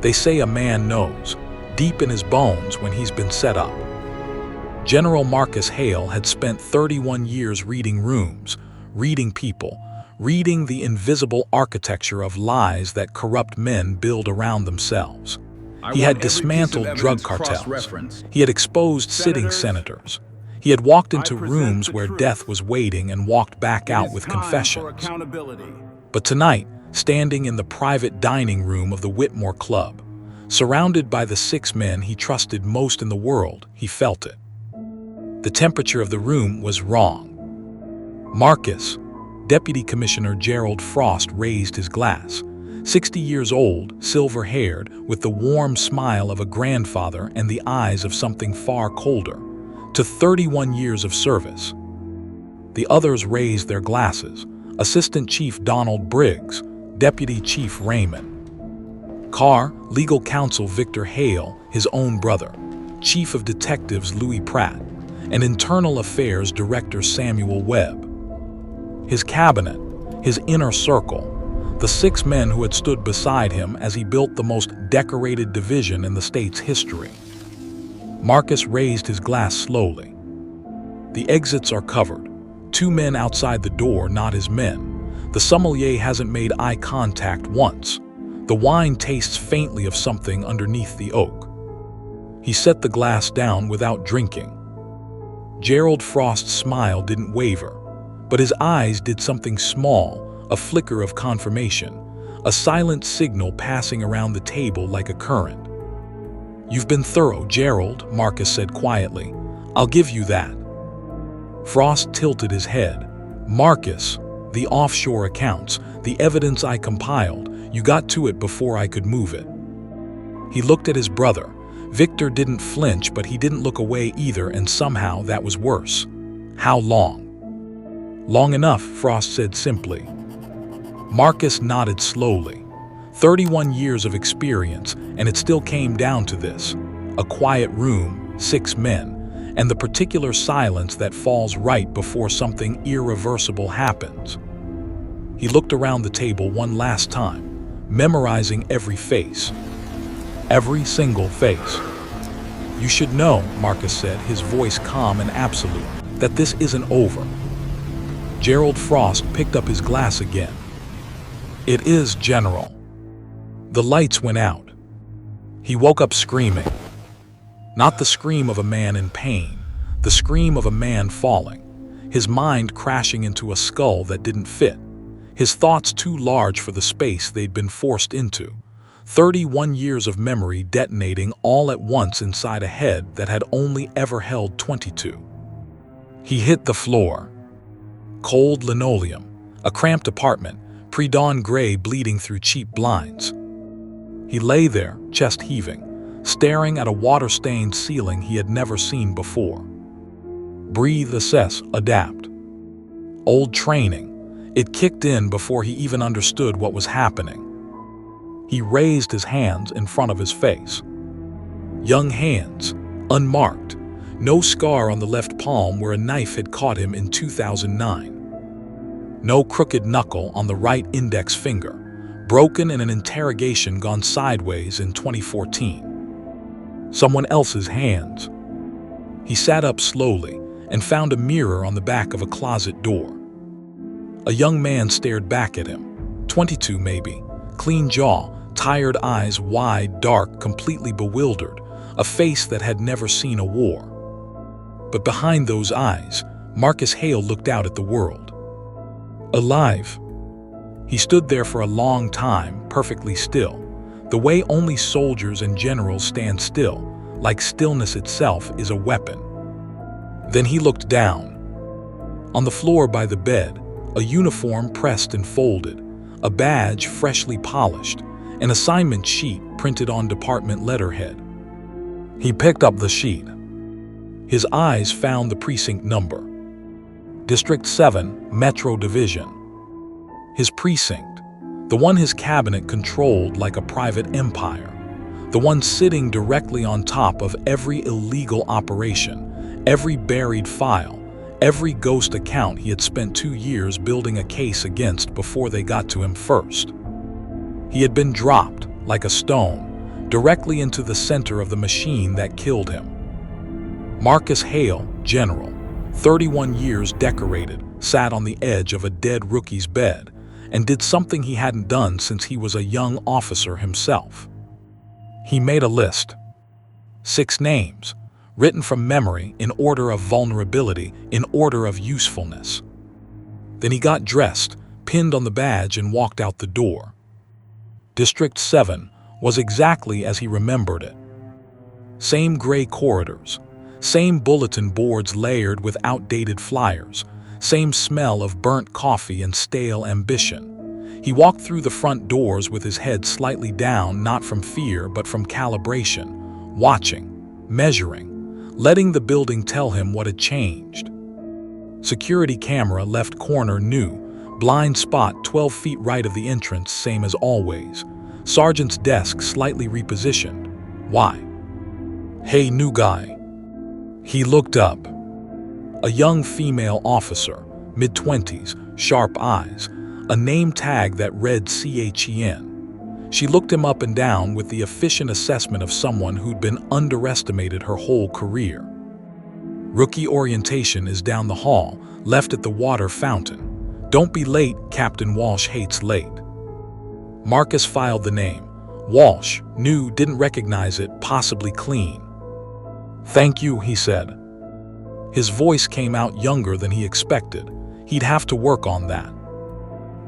They say a man knows, deep in his bones, when he's been set up. General Marcus Hale had spent 31 years reading rooms, reading people, reading the invisible architecture of lies that corrupt men build around themselves. He had dismantled drug cartels. He had exposed sitting senators. He had walked into rooms where death was waiting and walked back out with confessions. But tonight, standing in the private dining room of the Whitmore Club, surrounded by the 6 men he trusted most in the world, he felt it. The temperature of the room was wrong. Marcus, Deputy Commissioner Gerald Frost, raised his glass. 60 years old, silver-haired, with the warm smile of a grandfather and the eyes of something far colder, to 31 years of service. The others raised their glasses. Assistant Chief Donald Briggs, Deputy Chief Raymond Carr, Legal Counsel Victor Hale, his own brother, Chief of Detectives Louis Pratt, and Internal Affairs Director Samuel Webb. His cabinet, his inner circle, the 6 men who had stood beside him as he built the most decorated division in the state's history. Marcus raised his glass slowly. The exits are covered. 2 men outside the door, not his men. The sommelier hasn't made eye contact once. The wine tastes faintly of something underneath the oak. He set the glass down without drinking. Gerald Frost's smile didn't waver, but his eyes did something small, a flicker of confirmation, a silent signal passing around the table like a current. "You've been thorough, Gerald," Marcus said quietly. "I'll give you that." Frost tilted his head. "Marcus, the offshore accounts, the evidence I compiled, you got to it before I could move it." He looked at his brother. Victor didn't flinch, but he didn't look away either, and somehow that was worse. "How long?" "Long enough," Frost said simply. Marcus nodded slowly. 31 years of experience, and it still came down to this. A quiet room, 6 men, and the particular silence that falls right before something irreversible happens. He looked around the table one last time, memorizing every face. Every single face. "You should know," Marcus said, his voice calm and absolute, "that this isn't over." Gerald Frost picked up his glass again. "It is, General." The lights went out. He woke up screaming. Not the scream of a man in pain, the scream of a man falling, his mind crashing into a skull that didn't fit, his thoughts too large for the space they'd been forced into. 31 years of memory detonating all at once inside a head that had only ever held 22. He hit the floor. Cold linoleum, a cramped apartment, pre-dawn gray bleeding through cheap blinds. He lay there, chest heaving, staring at a water-stained ceiling he had never seen before. Breathe, assess, adapt. Old training. It kicked in before he even understood what was happening. He raised his hands in front of his face. Young hands, unmarked, no scar on the left palm where a knife had caught him in 2009. No crooked knuckle on the right index finger, broken in an interrogation gone sideways in 2014. Someone else's hands. He sat up slowly and found a mirror on the back of a closet door. A young man stared back at him, 22 maybe, clean jaw, tired eyes wide, dark, completely bewildered, a face that had never seen a war. But behind those eyes, Marcus Hale looked out at the world. Alive. He stood there for a long time, perfectly still, the way only soldiers and generals stand still, like stillness itself is a weapon. Then he looked down. On the floor by the bed, a uniform pressed and folded, a badge freshly polished, an assignment sheet printed on department letterhead. He picked up the sheet. His eyes found the precinct number. District 7, Metro Division. His precinct, the one his cabinet controlled like a private empire, the one sitting directly on top of every illegal operation, every buried file, every ghost account he had spent 2 years building a case against before they got to him first. He had been dropped, like a stone, directly into the center of the machine that killed him. Marcus Hale, General, 31 years decorated, sat on the edge of a dead rookie's bed and did something he hadn't done since he was a young officer himself. He made a list. 6 names, written from memory in order of vulnerability, in order of usefulness. Then he got dressed, pinned on the badge, and walked out the door. District 7 was exactly as he remembered it. Same gray corridors, same bulletin boards layered with outdated flyers, same smell of burnt coffee and stale ambition. He walked through the front doors with his head slightly down, not from fear but from calibration, watching, measuring, letting the building tell him what had changed. Security camera left corner new, blind spot 12 feet right of the entrance, same as always. Sergeant's desk slightly repositioned. Why? Hey, new guy. He looked up. A young female officer, mid-20s, sharp eyes, a name tag that read CHEN. She looked him up and down with the efficient assessment of someone who'd been underestimated her whole career. Rookie orientation is down the hall, left at the water fountain. Don't be late, Captain Walsh hates late. Marcus filed the name. Walsh, new, didn't recognize it, possibly clean. Thank you, he said. His voice came out younger than he expected. He'd have to work on that.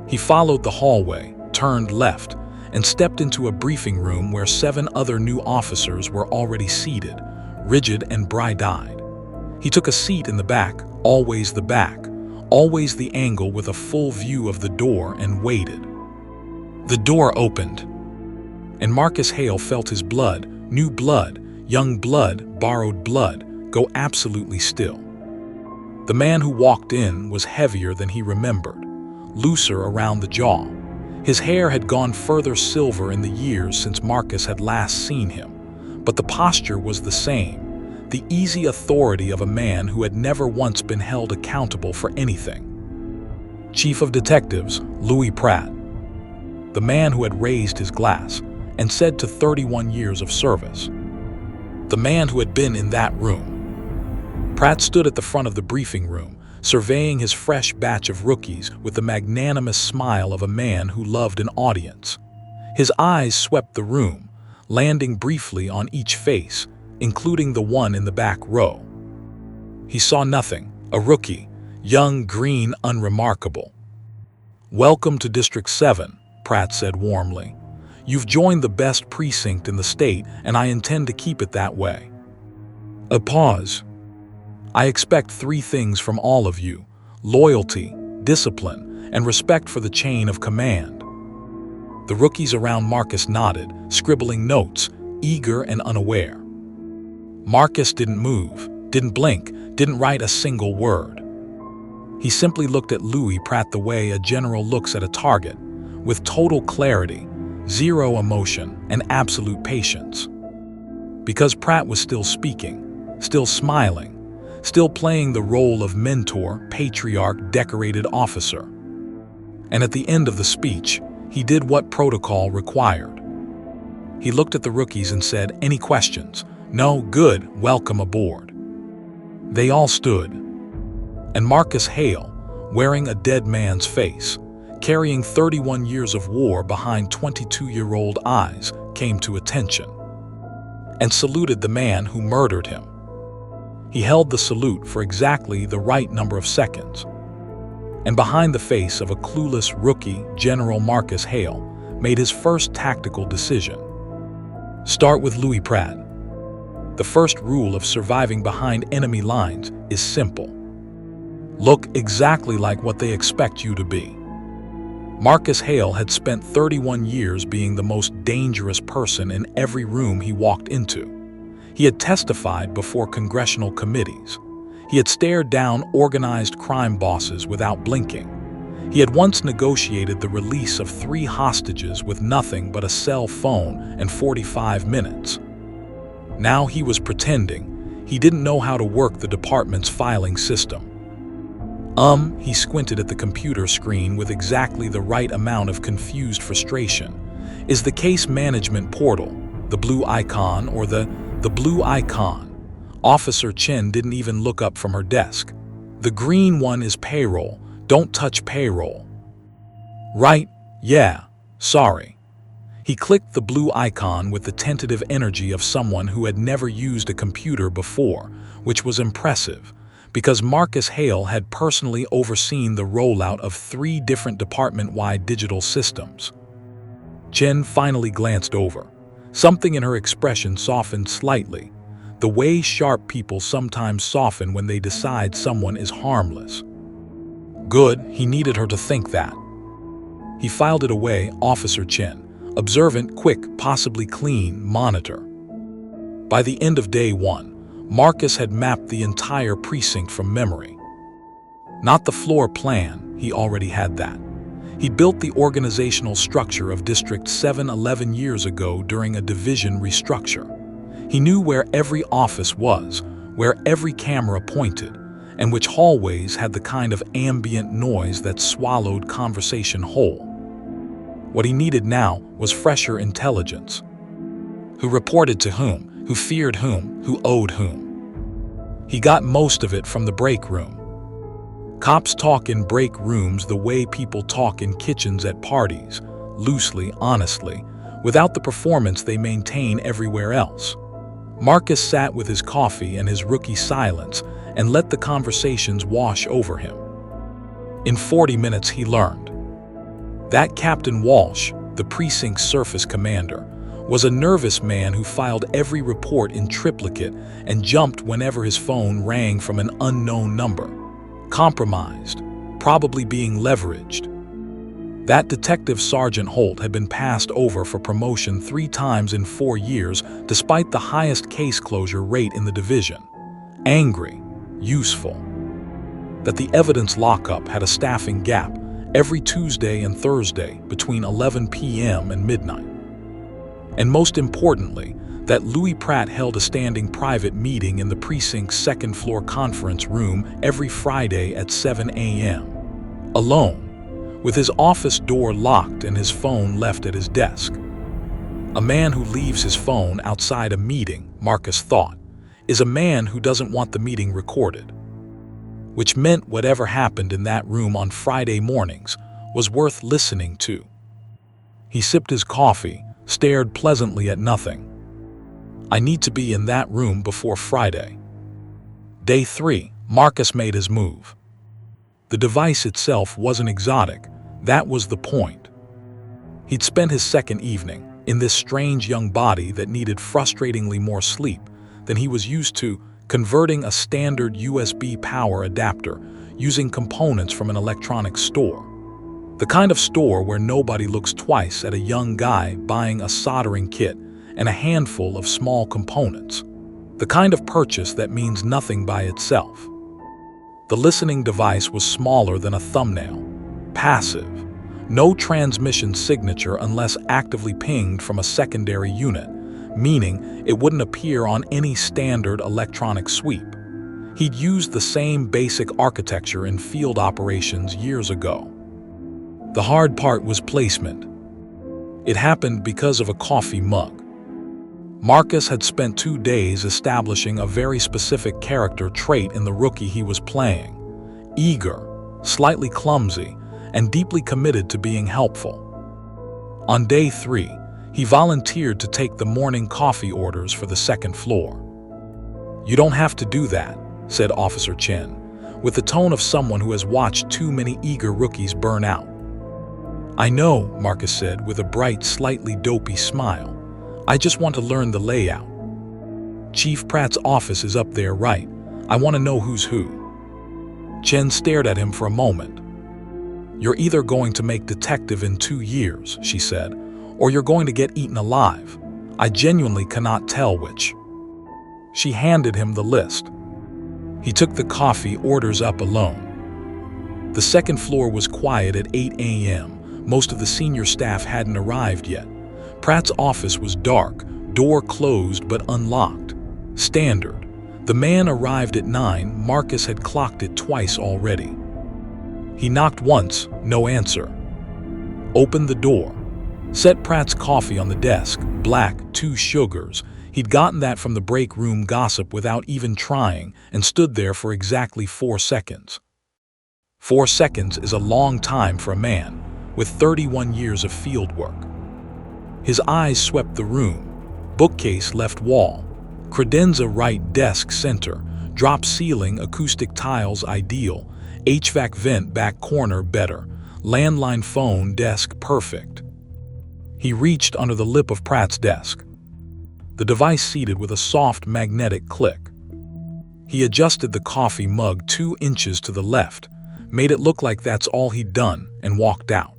He followed the hallway, turned left, and stepped into a briefing room where 7 other new officers were already seated, rigid and bright-eyed. He took a seat in the back, always the back, always the angle with a full view of the door, and waited. The door opened, and Marcus Hale felt his blood, new blood, young blood, borrowed blood, go absolutely still. The man who walked in was heavier than he remembered, looser around the jaw. His hair had gone further silver in the years since Marcus had last seen him, but the posture was the same, the easy authority of a man who had never once been held accountable for anything. Chief of Detectives, Louis Pratt. The man who had raised his glass and said to 31 years of service. The man who had been in that room. Pratt stood at the front of the briefing room, surveying his fresh batch of rookies with the magnanimous smile of a man who loved an audience. His eyes swept the room, landing briefly on each face, including the one in the back row. He saw nothing, a rookie, young, green, unremarkable. Welcome to District 7, Pratt said warmly. You've joined the best precinct in the state, and I intend to keep it that way. A pause. I expect 3 things from all of you: loyalty, discipline, and respect for the chain of command. The rookies around Marcus nodded, scribbling notes, eager and unaware. Marcus didn't move, didn't blink, didn't write a single word. He simply looked at Louis Pratt the way a general looks at a target, with total clarity, zero emotion, and absolute patience. Because Pratt was still speaking, still smiling, still playing the role of mentor, patriarch, decorated officer. And at the end of the speech, he did what protocol required. He looked at the rookies and said, "Any questions? No? Good, welcome aboard." They all stood. And Marcus Hale, wearing a dead man's face, carrying 31 years of war behind 22-year-old eyes, came to attention and saluted the man who murdered him. He held the salute for exactly the right number of seconds. And behind the face of a clueless rookie, General Marcus Hale made his first tactical decision. Start with Louis Pratt. The first rule of surviving behind enemy lines is simple. Look exactly like what they expect you to be. Marcus Hale had spent 31 years being the most dangerous person in every room he walked into. He had testified before congressional committees. He had stared down organized crime bosses without blinking. He had once negotiated the release of 3 hostages with nothing but a cell phone and 45 minutes. Now he was pretending he didn't know how to work the department's filing system. He squinted at the computer screen with exactly the right amount of confused frustration. Is the case management portal. The blue icon, or the blue icon. Officer Chen didn't even look up from her desk. The green one is payroll. Don't touch payroll. Right, yeah, sorry. He clicked the blue icon with the tentative energy of someone who had never used a computer before, which was impressive, because Marcus Hale had personally overseen the rollout of 3 different department-wide digital systems. Chen finally glanced over. Something in her expression softened slightly, the way sharp people sometimes soften when they decide someone is harmless. Good, he needed her to think that. He filed it away, Officer Chen. Observant, quick, possibly clean, monitor. By the end of day 1, Marcus had mapped the entire precinct from memory. Not the floor plan, he already had that. He built the organizational structure of District 7 11 years ago during a division restructure. He knew where every office was, where every camera pointed, and which hallways had the kind of ambient noise that swallowed conversation whole. What he needed now was fresher intelligence. Who reported to whom, who feared whom, who owed whom. He got most of it from the break room. Cops talk in break rooms the way people talk in kitchens at parties, loosely, honestly, without the performance they maintain everywhere else. Marcus sat with his coffee and his rookie silence and let the conversations wash over him. In 40 minutes he learned that Captain Walsh, the precinct's surface commander, was a nervous man who filed every report in triplicate and jumped whenever his phone rang from an unknown number. Compromised, probably being leveraged. That Detective Sergeant Holt had been passed over for promotion 3 times in 4 years despite the highest case closure rate in the division. Angry, useful. That the evidence lockup had a staffing gap every Tuesday and Thursday between 11 p.m. and midnight. And most importantly, that Louis Pratt held a standing private meeting in the precinct's second-floor conference room every Friday at 7 a.m. Alone, with his office door locked and his phone left at his desk. A man who leaves his phone outside a meeting, Marcus thought, is a man who doesn't want the meeting recorded. Which meant whatever happened in that room on Friday mornings was worth listening to. He sipped his coffee, stared pleasantly at nothing. I need to be in that room before Friday. Day 3, Marcus made his move. The device itself wasn't exotic, that was the point. He'd spent his second evening in this strange young body that needed frustratingly more sleep than he was used to, converting a standard USB power adapter using components from an electronics store. The kind of store where nobody looks twice at a young guy buying a soldering kit and a handful of small components. The kind of purchase that means nothing by itself. The listening device was smaller than a thumbnail, passive, no transmission signature unless actively pinged from a secondary unit, meaning it wouldn't appear on any standard electronic sweep. He'd used the same basic architecture in field operations years ago. The hard part was placement. It happened because of a coffee mug. Marcus had spent 2 days establishing a very specific character trait in the rookie he was playing. Eager, slightly clumsy, and deeply committed to being helpful. On day 3, he volunteered to take the morning coffee orders for the second floor. You don't have to do that, said Officer Chen, with the tone of someone who has watched too many eager rookies burn out. I know, Marcus said with a bright, slightly dopey smile. I just want to learn the layout. Chief Pratt's office is up there, right? I want to know who's who. Chen stared at him for a moment. You're either going to make detective in 2 years, she said, or you're going to get eaten alive. I genuinely cannot tell which. She handed him the list. He took the coffee orders up alone. The second floor was quiet at 8 a.m. Most of the senior staff hadn't arrived yet. Pratt's office was dark, door closed but unlocked. Standard. The man arrived at 9, Marcus had clocked it twice already. He knocked once, no answer. Opened the door. Set Pratt's coffee on the desk, black, 2 sugars. He'd gotten that from the break room gossip without even trying, and stood there for exactly 4 seconds. 4 seconds is a long time for a man with 31 years of field work. His eyes swept the room. Bookcase left wall, credenza right desk center, drop ceiling acoustic tiles ideal, HVAC vent back corner better, landline phone desk perfect. He reached under the lip of Pratt's desk. The device seated with a soft magnetic click. He adjusted the coffee mug 2 inches to the left, made it look like that's all he'd done, and walked out.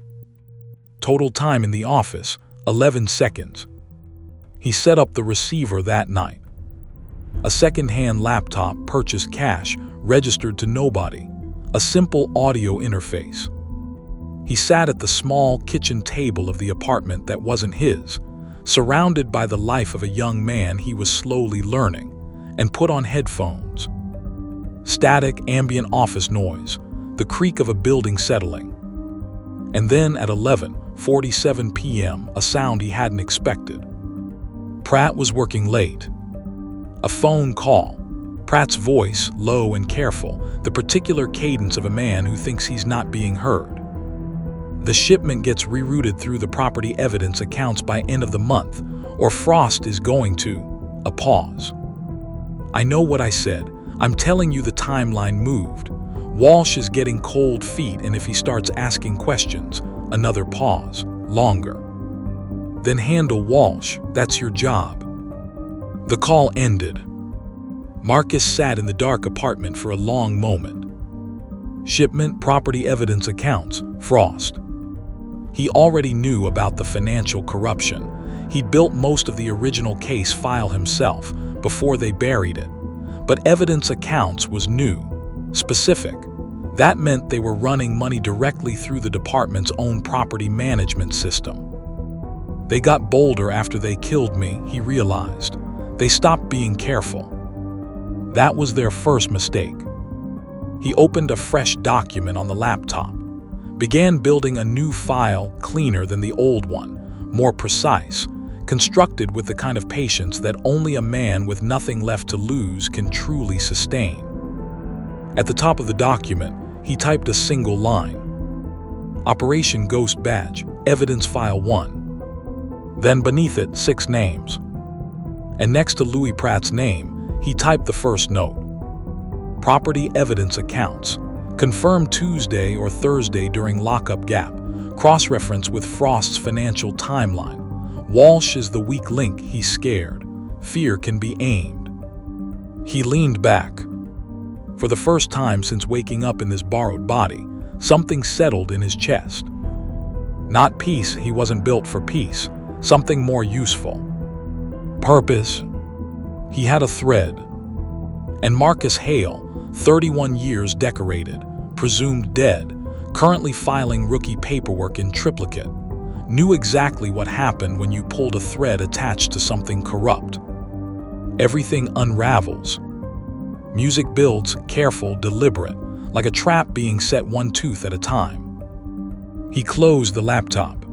Total time in the office, 11 seconds. He set up the receiver that night. A second-hand laptop purchased cash, registered to nobody. A simple audio interface. He sat at the small kitchen table of the apartment that wasn't his, surrounded by the life of a young man he was slowly learning, and put on headphones. Static, ambient office noise, the creak of a building settling. And then at 11:47 p.m., a sound he hadn't expected. Pratt was working late. A phone call. Pratt's voice, low and careful, the particular cadence of a man who thinks he's not being heard. The shipment gets rerouted through the property evidence accounts by end of the month, or Frost is going to. A pause. I know what I said. I'm telling you the timeline moved. Walsh is getting cold feet, and if he starts asking questions, another pause. Longer. Then handle Walsh. That's your job. The call ended. Marcus sat in the dark apartment for a long moment. Shipment, property evidence accounts, Frost. He already knew about the financial corruption. He'd built most of the original case file himself before they buried it. But evidence accounts was new, specific. That meant they were running money directly through the department's own property management system. They got bolder after they killed me, he realized. They stopped being careful. That was their first mistake. He opened a fresh document on the laptop, began building a new file cleaner than the old one, more precise, constructed with the kind of patience that only a man with nothing left to lose can truly sustain. At the top of the document, he typed a single line. Operation Ghost Badge, Evidence File 1. Then beneath it, 6 names. And next to Louis Pratt's name, he typed the first note. Property Evidence Accounts. Confirmed Tuesday or Thursday during lockup gap. Cross-reference with Frost's financial timeline. Walsh is the weak link, he's scared. Fear can be aimed. He leaned back. For the first time since waking up in this borrowed body, something settled in his chest. Not peace, he wasn't built for peace. Something more useful. Purpose. He had a thread. And Marcus Hale, 31 years decorated, presumed dead, currently filing rookie paperwork in triplicate, knew exactly what happened when you pulled a thread attached to something corrupt. Everything unravels. Music builds, careful, deliberate, like a trap being set one tooth at a time. He closed the laptop.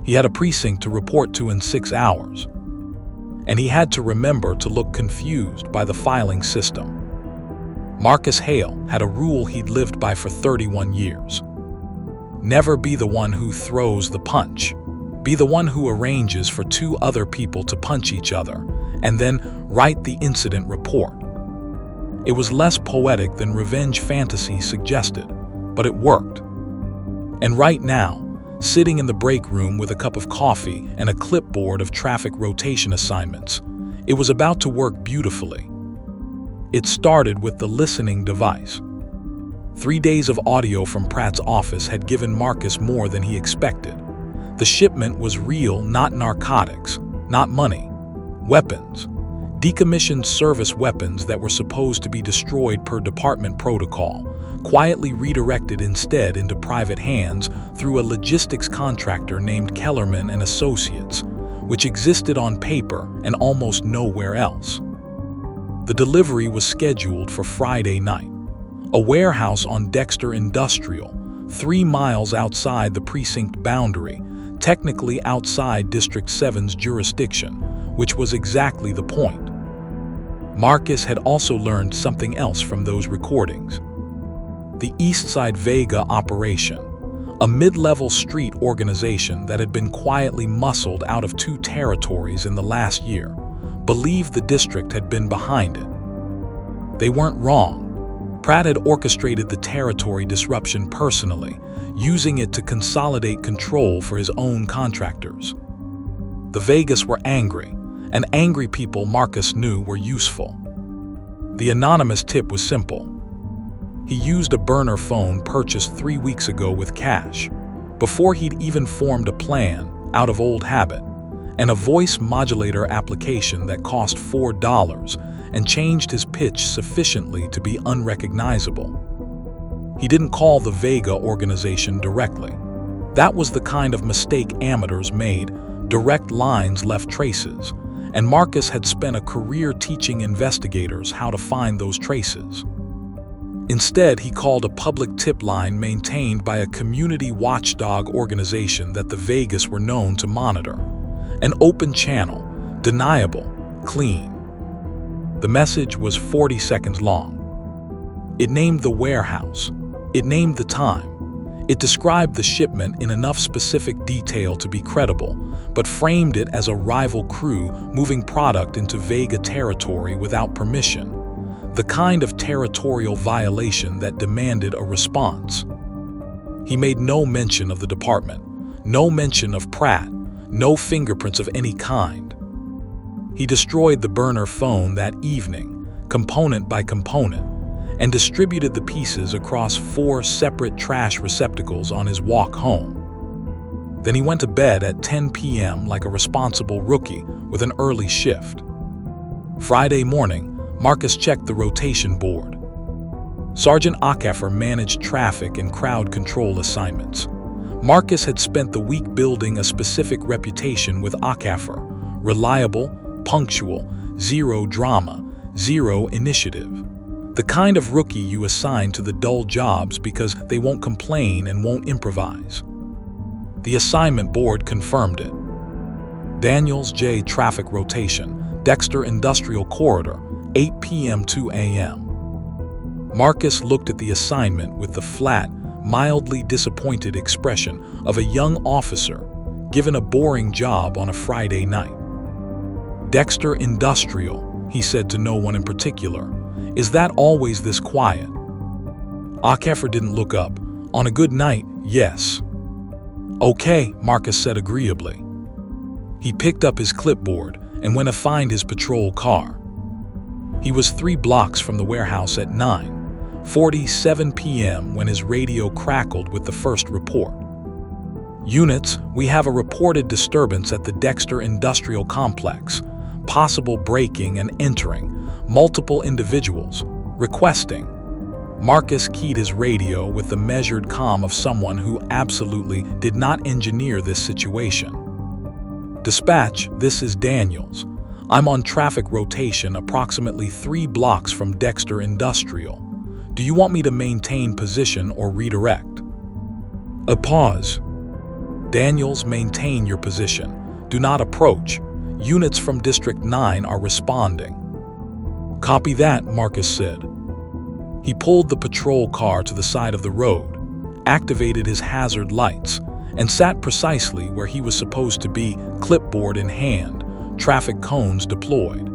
He had a precinct to report to in 6 hours. And he had to remember to look confused by the filing system. Marcus Hale had a rule he'd lived by for 31 years. Never be the one who throws the punch. Be the one who arranges for 2 other people to punch each other, and then write the incident report. It was less poetic than revenge fantasy suggested, but it worked. And right now, sitting in the break room with a cup of coffee and a clipboard of traffic rotation assignments, it was about to work beautifully. It started with the listening device. 3 days of audio from Pratt's office had given Marcus more than he expected. The shipment was real, not narcotics, not money. Weapons. Decommissioned service weapons that were supposed to be destroyed per department protocol, quietly redirected instead into private hands through a logistics contractor named Kellerman and Associates, which existed on paper and almost nowhere else. The delivery was scheduled for Friday night. A warehouse on Dexter Industrial, 3 miles outside the precinct boundary, technically outside District 7's jurisdiction, which was exactly the point. Marcus had also learned something else from those recordings. The Eastside Vega operation, a mid-level street organization that had been quietly muscled out of 2 territories in the last year, believed the district had been behind it. They weren't wrong. Pratt had orchestrated the territory disruption personally, using it to consolidate control for his own contractors. The Vegas were angry, and angry people Marcus knew were useful. The anonymous tip was simple. He used a burner phone purchased 3 weeks ago with cash, before he'd even formed a plan out of old habit, and a voice modulator application that cost $4 and changed his pitch sufficiently to be unrecognizable. He didn't call the Vega organization directly. That was the kind of mistake amateurs made. Direct lines left traces, and Marcus had spent a career teaching investigators how to find those traces. Instead, he called a public tip line maintained by a community watchdog organization that the Vegas were known to monitor. An open channel, deniable, clean. The message was 40 seconds long. It named the warehouse. It named the time. It described the shipment in enough specific detail to be credible, but framed it as a rival crew moving product into Vega territory without permission. The kind of territorial violation that demanded a response. He made no mention of the department, no mention of Pratt, no fingerprints of any kind. He destroyed the burner phone that evening, component by component, and distributed the pieces across 4 separate trash receptacles on his walk home. Then he went to bed at 10 p.m. like a responsible rookie with an early shift. Friday morning, Marcus checked the rotation board. Sergeant Ackefer managed traffic and crowd control assignments. Marcus had spent the week building a specific reputation with Ackefer: reliable, punctual, zero drama, zero initiative. The kind of rookie you assign to the dull jobs because they won't complain and won't improvise. The assignment board confirmed it. Daniels J. Traffic Rotation, Dexter Industrial Corridor, 8 p.m. to a.m. Marcus looked at the assignment with the flat, mildly disappointed expression of a young officer given a boring job on a Friday night. Dexter Industrial, he said to no one in particular. Is that always this quiet? Ackefer didn't look up. On a good night, yes. Okay, Marcus said agreeably. He picked up his clipboard and went to find his patrol car. He was 3 blocks from the warehouse at 9:47 p.m. when his radio crackled with the first report. Units, we have a reported disturbance at the Dexter Industrial Complex. Possible breaking and entering. Multiple individuals. Requesting. Marcus keyed his radio with the measured calm of someone who absolutely did not engineer this situation. Dispatch, this is Daniels. I'm on traffic rotation approximately 3 blocks from Dexter Industrial. Do you want me to maintain position or redirect? A pause. Daniels, maintain your position. Do not approach. Units from District 9 are responding. Copy that, Marcus said. He pulled the patrol car to the side of the road, activated his hazard lights, and sat precisely where he was supposed to be, clipboard in hand, traffic cones deployed.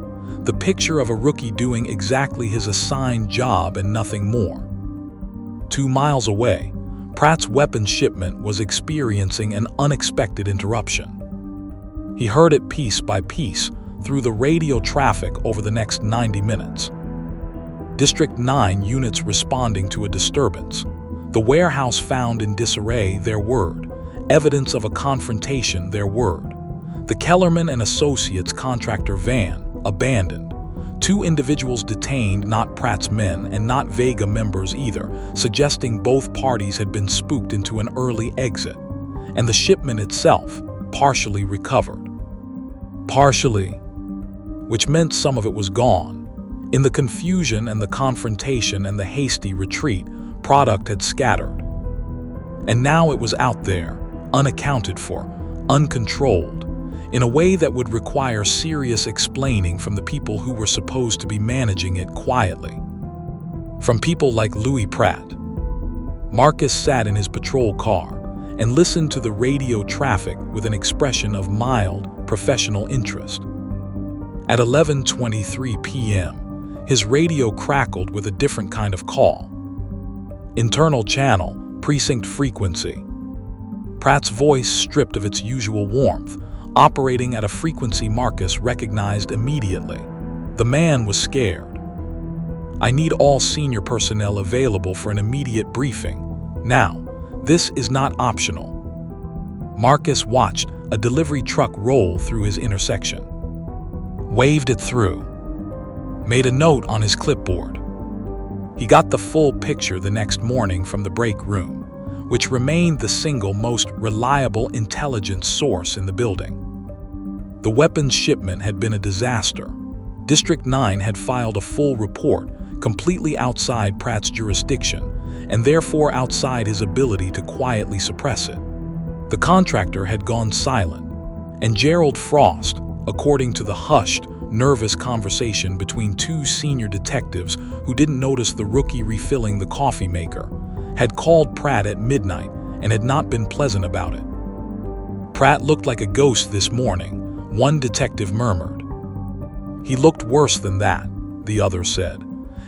The picture of a rookie doing exactly his assigned job and nothing more. 2 miles away, Pratt's weapons shipment was experiencing an unexpected interruption. He heard it piece by piece through the radio traffic over the next 90 minutes. District 9 units responding to a disturbance. The warehouse found in disarray, their word. Evidence of a confrontation, their word. The Kellerman and Associates contractor van, abandoned. 2 individuals detained, not Pratt's men and not Vega members either, suggesting both parties had been spooked into an early exit. And the shipment itself, partially recovered. Partially, which meant some of it was gone. In the confusion and the confrontation and the hasty retreat, product had scattered. And now it was out there, unaccounted for, uncontrolled, in a way that would require serious explaining from the people who were supposed to be managing it quietly. From people like Louis Pratt. Marcus sat in his patrol car and listened to the radio traffic with an expression of mild, professional interest. At 11:23 p.m., his radio crackled with a different kind of call. Internal channel, precinct frequency. Pratt's voice stripped of its usual warmth, operating at a frequency Marcus recognized immediately. The man was scared. "I need all senior personnel available for an immediate briefing. Now, this is not optional." Marcus watched a delivery truck roll through his intersection. Waved it through. Made a note on his clipboard. He got the full picture the next morning from the break room, which remained the single most reliable intelligence source in the building. The weapons shipment had been a disaster. District 9 had filed a full report, completely outside Pratt's jurisdiction, and therefore outside his ability to quietly suppress it. The contractor had gone silent, and Gerald Frost, according to the hushed, nervous conversation between two senior detectives who didn't notice the rookie refilling the coffee maker, had called Pratt at midnight and had not been pleasant about it. "Pratt looked like a ghost this morning," one detective murmured. "He looked worse than that," the other said.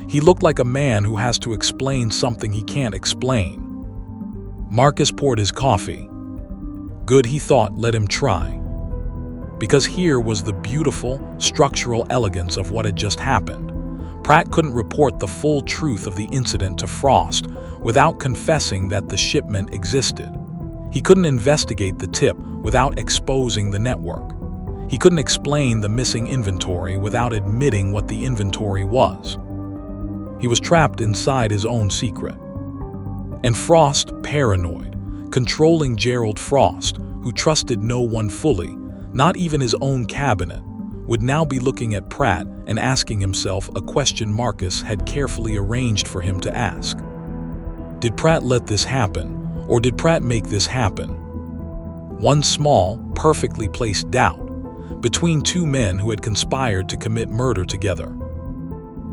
"He looked like a man who has to explain something he can't explain." Marcus poured his coffee. Good, he thought, let him try. Because here was the beautiful, structural elegance of what had just happened. Pratt couldn't report the full truth of the incident to Frost without confessing that the shipment existed. He couldn't investigate the tip without exposing the network. He couldn't explain the missing inventory without admitting what the inventory was. He was trapped inside his own secret. And Frost, paranoid, controlling Gerald Frost, who trusted no one fully, not even his own cabinet, would now be looking at Pratt and asking himself a question Marcus had carefully arranged for him to ask. Did Pratt let this happen, or did Pratt make this happen? One small, perfectly placed doubt, between two men who had conspired to commit murder together.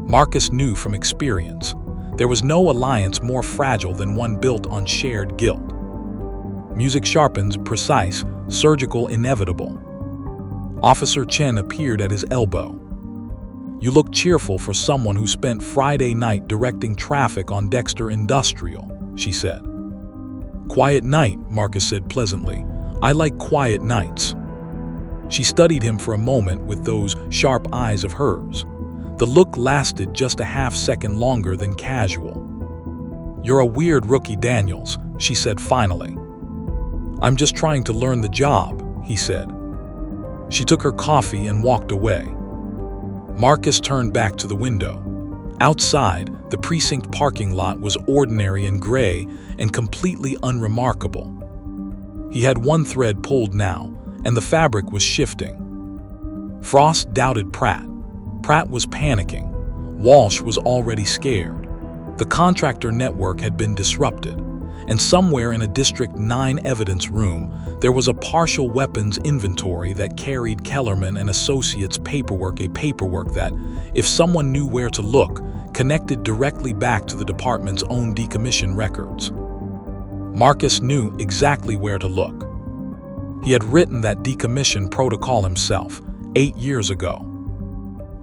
Marcus knew from experience, there was no alliance more fragile than one built on shared guilt. Music sharpens, precise, surgical, inevitable. Officer Chen appeared at his elbow. "You look cheerful for someone who spent Friday night directing traffic on Dexter Industrial," she said. "Quiet night," Marcus said pleasantly. "I like quiet nights." She studied him for a moment with those sharp eyes of hers. The look lasted just a half-second longer than casual. "You're a weird rookie, Daniels," she said finally. "I'm just trying to learn the job," he said. She took her coffee and walked away. Marcus turned back to the window. Outside, the precinct parking lot was ordinary and gray and completely unremarkable. He had one thread pulled now, and the fabric was shifting. Frost doubted Pratt. Pratt was panicking. Walsh was already scared. The contractor network had been disrupted, and somewhere in a District 9 evidence room, there was a partial weapons inventory that carried Kellerman and Associates paperwork, a paperwork that, if someone knew where to look, connected directly back to the department's own decommission records. Marcus knew exactly where to look. He had written that decommission protocol himself, 8 years ago.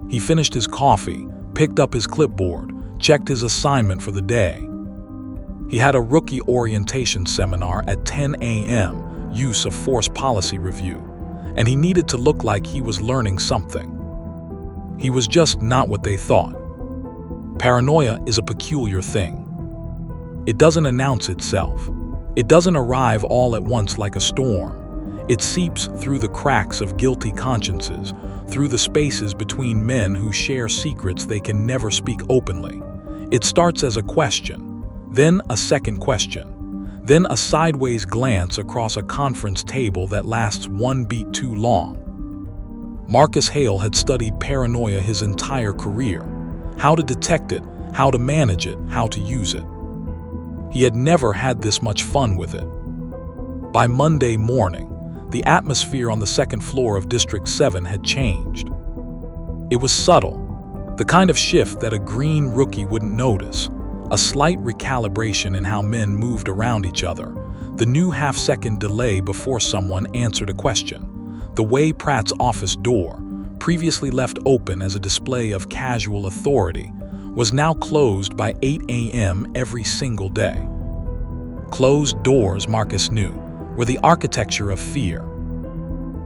He finished his coffee, picked up his clipboard, checked his assignment for the day. He had a rookie orientation seminar at 10 a.m., use of force policy review, and he needed to look like he was learning something. He was just not what they thought. Paranoia is a peculiar thing. It doesn't announce itself. It doesn't arrive all at once like a storm. It seeps through the cracks of guilty consciences, through the spaces between men who share secrets they can never speak openly. It starts as a question, then a second question, then a sideways glance across a conference table that lasts one beat too long. Marcus Hale had studied paranoia his entire career, how to detect it, how to manage it, how to use it. He had never had this much fun with it. By Monday morning, the atmosphere on the second floor of District 7 had changed. It was subtle, the kind of shift that a green rookie wouldn't notice, a slight recalibration in how men moved around each other, the new half-second delay before someone answered a question, the way Pratt's office door, previously left open as a display of casual authority, was now closed by 8 a.m. every single day. Closed doors, Marcus knew, were the architecture of fear.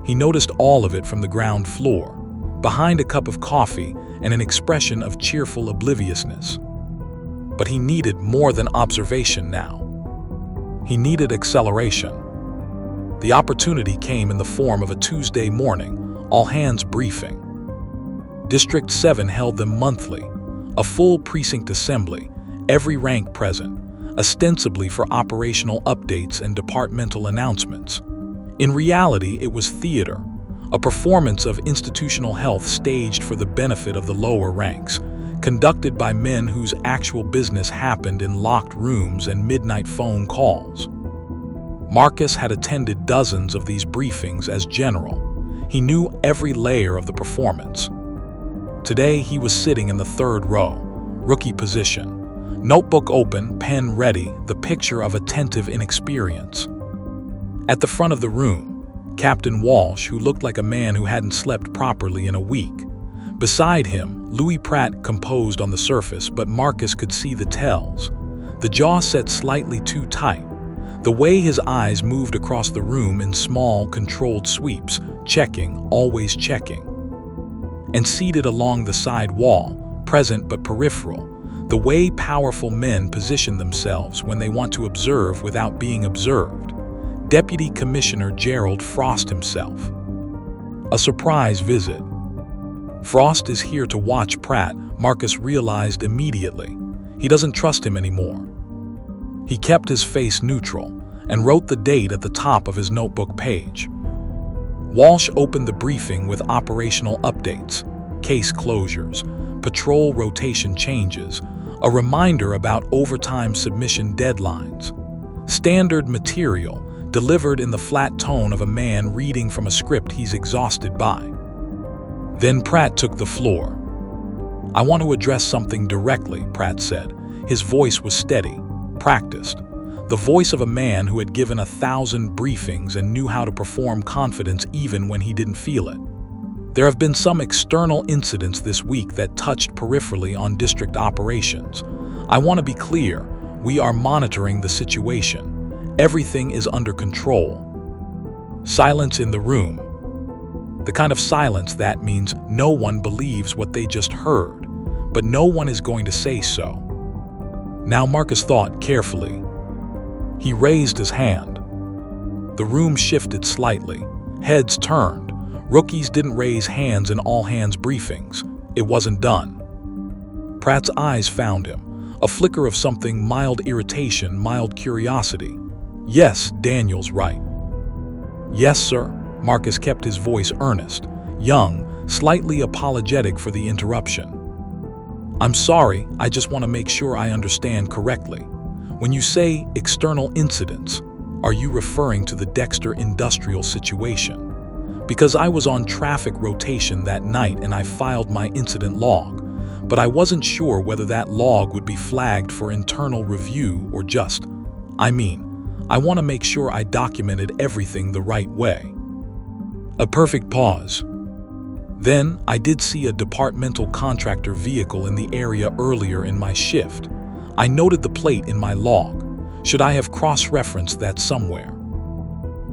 He noticed all of it from the ground floor, behind a cup of coffee and an expression of cheerful obliviousness. But he needed more than observation now. He needed acceleration. The opportunity came in the form of a Tuesday morning, all-hands briefing. District 7 held them monthly, a full precinct assembly, every rank present, ostensibly for operational updates and departmental announcements. In reality, it was theater, a performance of institutional health staged for the benefit of the lower ranks, conducted by men whose actual business happened in locked rooms and midnight phone calls. Marcus had attended dozens of these briefings as general. He knew every layer of the performance. Today, he was sitting in the third row, rookie position, notebook open, pen ready, the picture of attentive inexperience. At the front of the room, Captain Walsh, who looked like a man who hadn't slept properly in a week. Beside him, Louis Pratt, composed on the surface, but Marcus could see the tells. The jaw set slightly too tight. The way his eyes moved across the room in small, controlled sweeps, checking, always checking. And seated along the side wall, present but peripheral, the way powerful men position themselves when they want to observe without being observed. Deputy Commissioner Gerald Frost himself. A surprise visit. Frost is here to watch Pratt, Marcus realized immediately. He doesn't trust him anymore. He kept his face neutral and wrote the date at the top of his notebook page. Walsh opened the briefing with operational updates, case closures, patrol rotation changes, a reminder about overtime submission deadlines. Standard material delivered in the flat tone of a man reading from a script he's exhausted by. Then Pratt took the floor. "I want to address something directly," Pratt said. His voice was steady, practiced, the voice of a man who had given 1,000 briefings and knew how to perform confidence even when he didn't feel it. "There have been some external incidents this week that touched peripherally on district operations. I want to be clear, we are monitoring the situation. Everything is under control." Silence in the room. The kind of silence that means no one believes what they just heard, but no one is going to say so. Now Marcus thought carefully. He raised his hand. The room shifted slightly. Heads turned. Rookies didn't raise hands in all-hands briefings. It wasn't done. Pratt's eyes found him, a flicker of something, mild irritation, mild curiosity. "Yes, Daniel's right." "Yes, sir." Marcus kept his voice earnest, young, slightly apologetic for the interruption. "I'm sorry, I just want to make sure I understand correctly. When you say external incidents, are you referring to the Dexter industrial situation? Because I was on traffic rotation that night and I filed my incident log, but I wasn't sure whether that log would be flagged for internal review or just, I want to make sure I documented everything the right way." A perfect pause. "Then, I did see a departmental contractor vehicle in the area earlier in my shift. I noted the plate in my log. Should I have cross-referenced that somewhere?"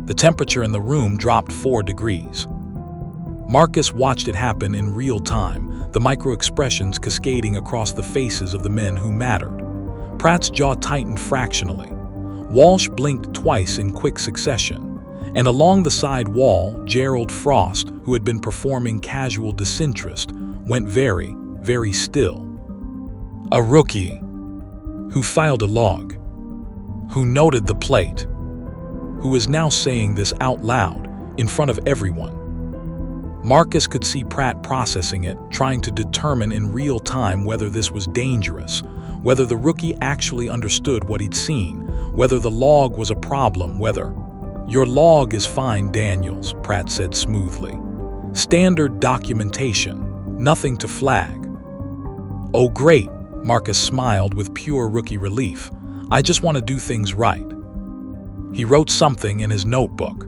The temperature in the room dropped 4 degrees. Marcus watched it happen in real time, the micro-expressions cascading across the faces of the men who mattered. Pratt's jaw tightened fractionally. Walsh blinked twice in quick succession, and along the side wall, Gerald Frost, who had been performing casual disinterest, went very, very still. A rookie who filed a log, who noted the plate, who is now saying this out loud in front of everyone. Marcus could see Pratt processing it, trying to determine in real time whether this was dangerous, whether the rookie actually understood what he'd seen, whether the log was a problem, whether... "Your log is fine, Daniels," Pratt said smoothly. "Standard documentation, nothing to flag." "Oh, great," Marcus smiled with pure rookie relief. "I just want to do things right." He wrote something in his notebook.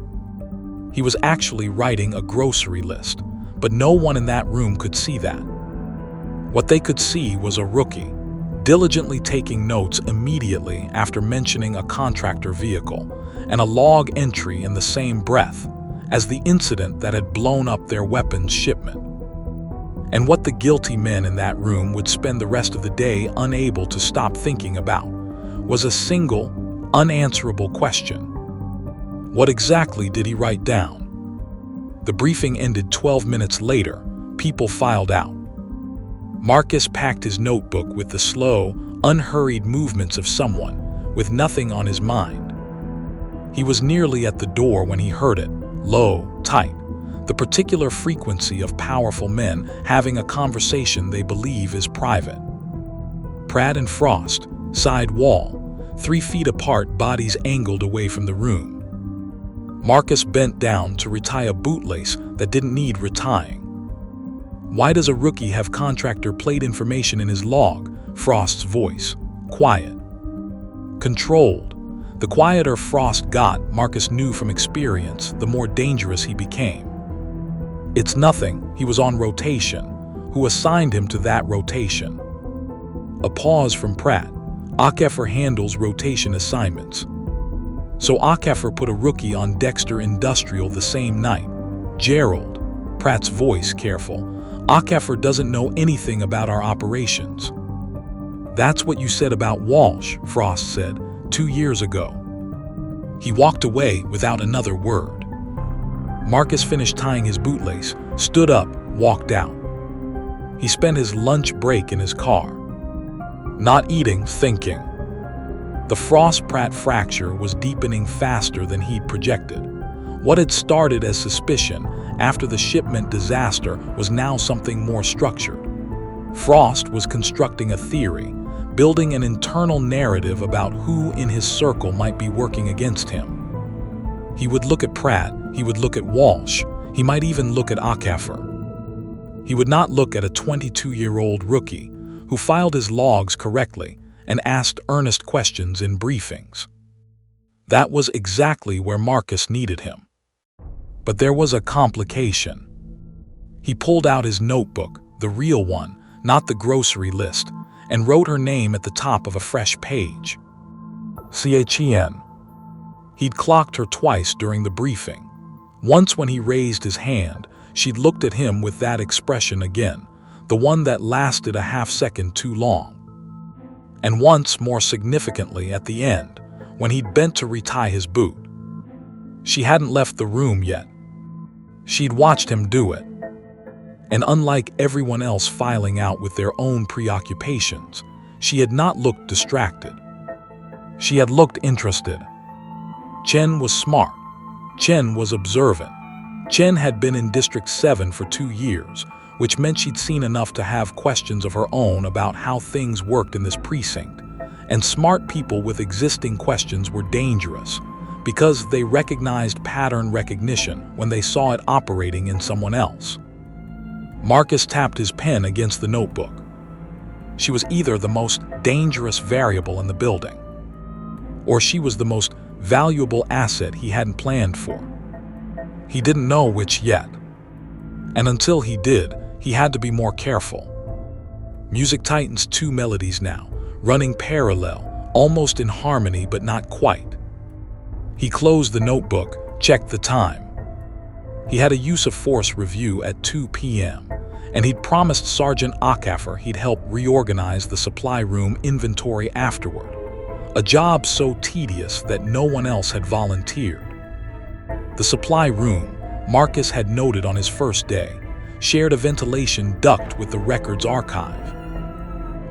He was actually writing a grocery list, but no one in that room could see that. What they could see was a rookie, diligently taking notes immediately after mentioning a contractor vehicle, and a log entry in the same breath as the incident that had blown up their weapons shipment. And what the guilty men in that room would spend the rest of the day unable to stop thinking about was a single, unanswerable question. What exactly did he write down? The briefing ended 12 minutes later. People filed out. Marcus packed his notebook with the slow, unhurried movements of someone with nothing on his mind. He was nearly at the door when he heard it, low, tight, the particular frequency of powerful men having a conversation they believe is private. Pratt and Frost, side wall, 3 feet apart, bodies angled away from the room. Marcus bent down to retie a bootlace that didn't need retying. "Why does a rookie have contractor plate information in his log?" Frost's voice, quiet. Controlled. The quieter Frost got, Marcus knew from experience, the more dangerous he became. "It's nothing, he was on rotation. Who assigned him to that rotation?" A pause from Pratt. "Akefer handles rotation assignments." "So Akefer put a rookie on Dexter Industrial the same night." "Gerald," Pratt's voice careful, "Akefer doesn't know anything about our operations." "That's what you said about Walsh," Frost said, 2 years ago." He walked away without another word. Marcus finished tying his bootlace, stood up, walked out. He spent his lunch break in his car. Not eating, thinking. The Frost-Pratt fracture was deepening faster than he'd projected. What had started as suspicion after the shipment disaster was now something more structured. Frost was constructing a theory, building an internal narrative about who in his circle might be working against him. He would look at Pratt, he would look at Walsh, he might even look at Akefer. He would not look at a 22-year-old rookie who filed his logs correctly and asked earnest questions in briefings. That was exactly where Marcus needed him. But there was a complication. He pulled out his notebook, the real one, not the grocery list, and wrote her name at the top of a fresh page. Chen. He'd clocked her twice during the briefing. Once when he raised his hand, she'd looked at him with that expression again, the one that lasted a half-second too long. And once, more significantly, at the end, when he'd bent to retie his boot. She hadn't left the room yet. She'd watched him do it. And unlike everyone else filing out with their own preoccupations, she had not looked distracted. She had looked interested. Chen was smart. Chen was observant. Chen had been in District 7 for 2 years, which meant she'd seen enough to have questions of her own about how things worked in this precinct. And smart people with existing questions were dangerous, because they recognized pattern recognition when they saw it operating in someone else. Marcus tapped his pen against the notebook. She was either the most dangerous variable in the building, or she was the most valuable asset he hadn't planned for. He didn't know which yet. And until he did, he had to be more careful. Music tightens 2 melodies now, running parallel, almost in harmony but not quite. He closed the notebook, checked the time. He had a use of force review at 2 p.m., and he'd promised Sergeant Akefer he'd help reorganize the supply room inventory afterward, a job so tedious that no one else had volunteered. The supply room, Marcus had noted on his first day, shared a ventilation duct with the records archive,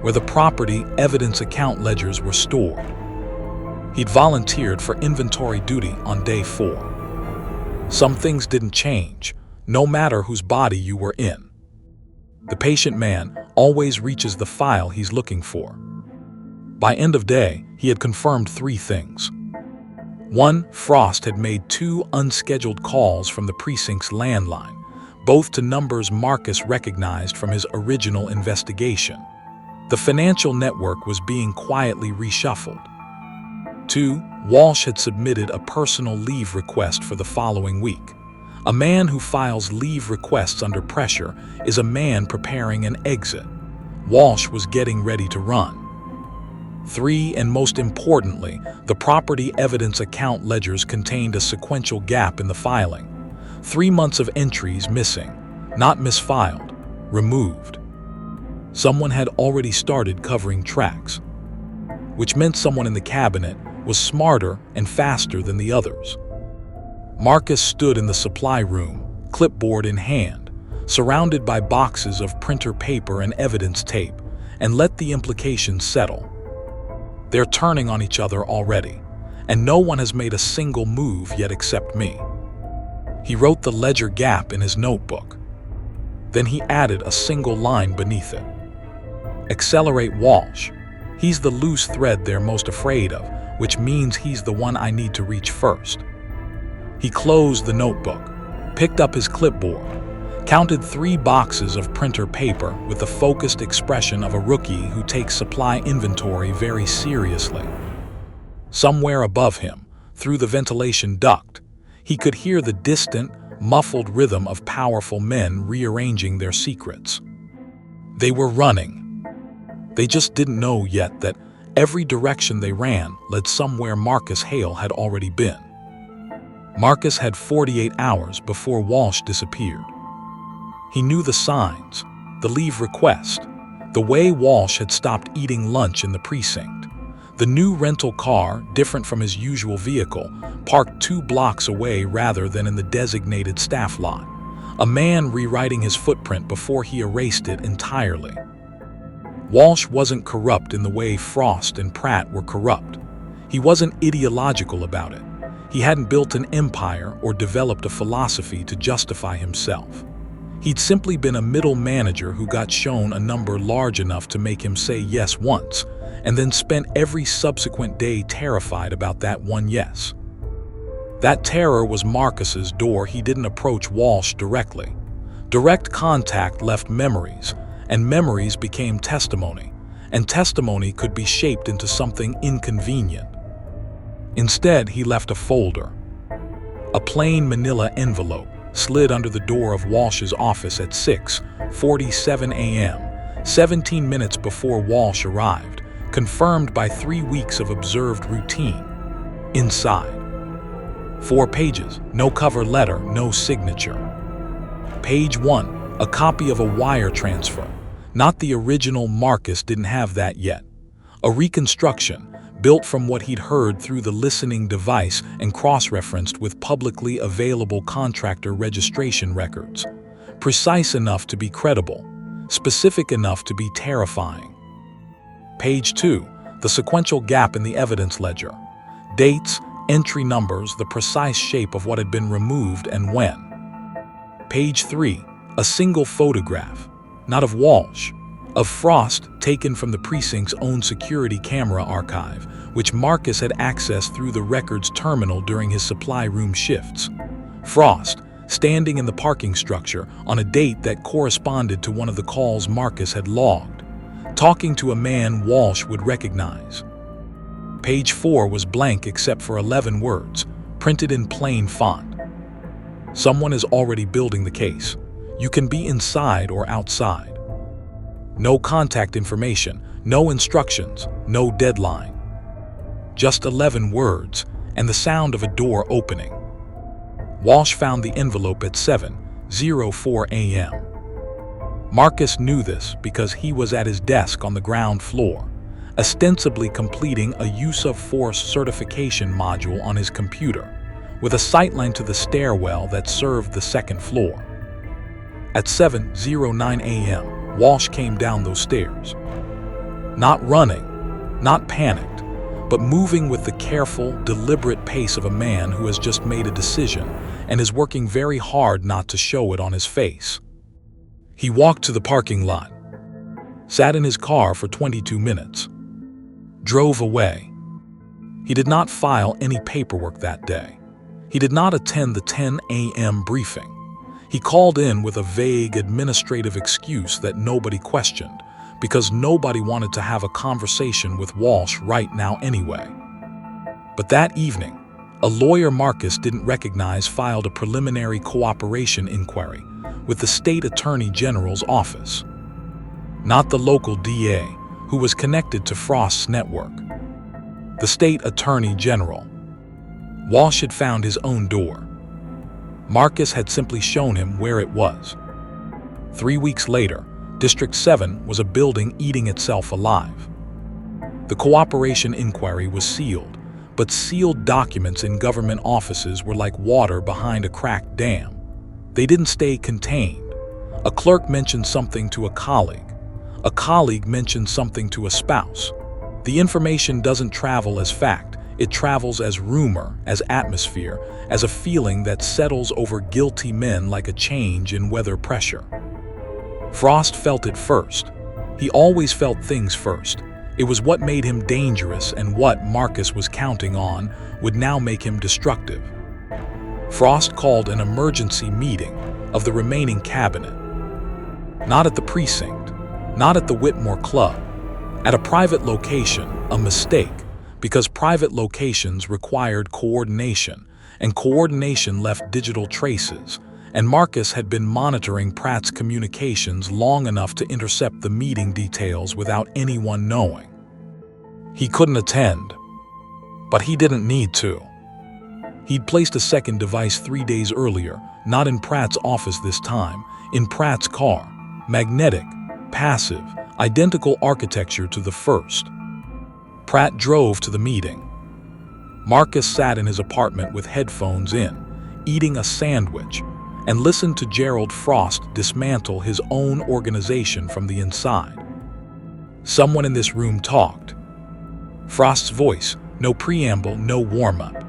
where the property evidence account ledgers were stored. He'd volunteered for inventory duty on day 4. Some things didn't change, no matter whose body you were in. The patient man always reaches the file he's looking for. By end of day, he had confirmed 3 things. 1. Frost had made 2 unscheduled calls from the precinct's landline, both to numbers Marcus recognized from his original investigation. The financial network was being quietly reshuffled. 2. Walsh had submitted a personal leave request for the following week. A man who files leave requests under pressure is a man preparing an exit. Walsh was getting ready to run. 3. And most importantly, the property evidence account ledgers contained a sequential gap in the filing. 3 months of entries missing, not misfiled, removed. Someone had already started covering tracks, which meant someone in the cabinet was smarter and faster than the others. Marcus stood in the supply room, clipboard in hand, surrounded by boxes of printer paper and evidence tape, and let the implications settle. They're turning on each other already, and no one has made a single move yet except me. He wrote the ledger gap in his notebook. Then he added a single line beneath it. Accelerate Walsh. He's the loose thread they're most afraid of, which means he's the one I need to reach first. He closed the notebook, picked up his clipboard, counted 3 boxes of printer paper with the focused expression of a rookie who takes supply inventory very seriously. Somewhere above him, through the ventilation duct, he could hear the distant, muffled rhythm of powerful men rearranging their secrets. They were running. They just didn't know yet that every direction they ran led somewhere Marcus Hale had already been. Marcus had 48 hours before Walsh disappeared. He knew the signs, the leave request, the way Walsh had stopped eating lunch in the precinct. The new rental car, different from his usual vehicle, parked 2 blocks away rather than in the designated staff lot. A man rewriting his footprint before he erased it entirely. Walsh wasn't corrupt in the way Frost and Pratt were corrupt. He wasn't ideological about it. He hadn't built an empire or developed a philosophy to justify himself. He'd simply been a middle manager who got shown a number large enough to make him say yes once, and then spent every subsequent day terrified about that one yes. That terror was Marcus's door. He didn't approach Walsh directly. Direct contact left memories, and memories became testimony, and testimony could be shaped into something inconvenient. Instead, he left a folder. A plain manila envelope slid under the door of Walsh's office at 6:47 a.m., 17 minutes before Walsh arrived, confirmed by 3 weeks of observed routine. Inside, 4 pages, no cover letter, no signature. Page 1, a copy of a wire transfer. Not the original. Marcus didn't have that yet. A reconstruction, built from what he'd heard through the listening device and cross-referenced with publicly available contractor registration records. Precise enough to be credible, specific enough to be terrifying. Page 2, the sequential gap in the evidence ledger. Dates, entry numbers, the precise shape of what had been removed and when. Page 3, a single photograph, not of Walsh, of Frost, taken from the precinct's own security camera archive, which Marcus had accessed through the records terminal during his supply room shifts. Frost, standing in the parking structure on a date that corresponded to one of the calls Marcus had logged, talking to a man Walsh would recognize. Page 4 was blank except for 11 words, printed in plain font. Someone is already building the case. You can be inside or outside. No contact information, no instructions, no deadline. Just 11 words and the sound of a door opening. Walsh found the envelope at 7:04 a.m. Marcus knew this because he was at his desk on the ground floor, ostensibly completing a use of force certification module on his computer, with a sightline to the stairwell that served the second floor. At 7:09 a.m., Walsh came down those stairs. Not running, not panicked, but moving with the careful, deliberate pace of a man who has just made a decision and is working very hard not to show it on his face. He walked to the parking lot, sat in his car for 22 minutes, drove away. He did not file any paperwork that day. He did not attend the 10 a.m. briefing. He called in with a vague administrative excuse that nobody questioned, because nobody wanted to have a conversation with Walsh right now anyway. But that evening, a lawyer Marcus didn't recognize filed a preliminary cooperation inquiry with the state attorney general's office. Not the local DA, who was connected to Frost's network. The state attorney general. Walsh had found his own door. Marcus had simply shown him where it was. 3 weeks later, District 7 was a building eating itself alive. The cooperation inquiry was sealed, but sealed documents in government offices were like water behind a cracked dam. They didn't stay contained. A clerk mentioned something to a colleague. A colleague mentioned something to a spouse. The information doesn't travel as fact. It travels as rumor, as atmosphere, as a feeling that settles over guilty men like a change in weather pressure. Frost felt it first. He always felt things first. It was what made him dangerous, and what Marcus was counting on would now make him destructive. Frost called an emergency meeting of the remaining cabinet. Not at the precinct, not at the Whitmore Club, at a private location, a mistake, because private locations required coordination, and coordination left digital traces, and Marcus had been monitoring Pratt's communications long enough to intercept the meeting details without anyone knowing. He couldn't attend, but he didn't need to. He'd placed a second device 3 days earlier, not in Pratt's office this time, in Pratt's car. Magnetic, passive, identical architecture to the first. Pratt drove to the meeting. Marcus sat in his apartment with headphones in, eating a sandwich, and listened to Gerald Frost dismantle his own organization from the inside. Someone in this room talked. Frost's voice, no preamble, no warm-up.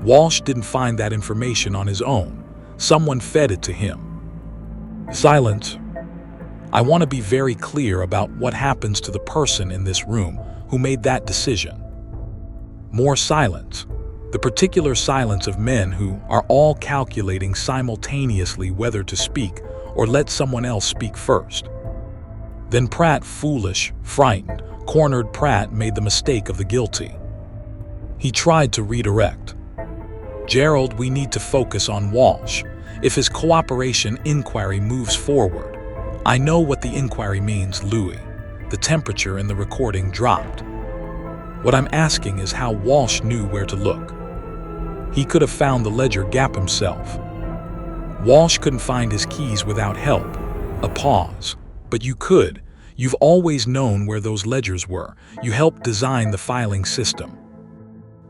Walsh didn't find that information on his own. Someone fed it to him. Silence. I want to be very clear about what happens to the person in this room who made that decision. More silence. The particular silence of men who are all calculating simultaneously whether to speak or let someone else speak first. Then Pratt, foolish, frightened, cornered Pratt made the mistake of the guilty. He tried to redirect. Gerald, we need to focus on Walsh. If his cooperation inquiry moves forward, I know what the inquiry means, Louis. The temperature in the recording dropped. What I'm asking is how Walsh knew where to look. He could have found the ledger gap himself. Walsh couldn't find his keys without help. A pause. But you could. You've always known where those ledgers were. You helped design the filing system.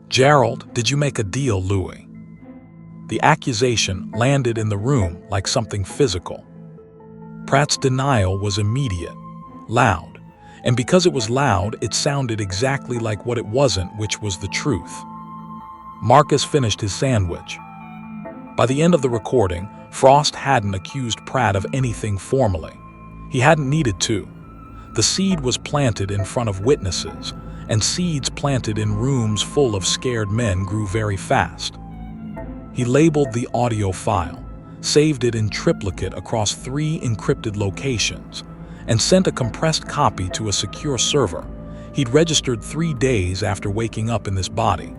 Gerald, did you make a deal, Louis? The accusation landed in the room like something physical. Pratt's denial was immediate, loud, and because it was loud, it sounded exactly like what it wasn't, which was the truth. Marcus finished his sandwich. By the end of the recording, Frost hadn't accused Pratt of anything formally. He hadn't needed to. The seed was planted in front of witnesses, and seeds planted in rooms full of scared men grew very fast. He labeled the audio file, saved it in triplicate across 3 encrypted locations, and sent a compressed copy to a secure server. He'd registered 3 days after waking up in this body,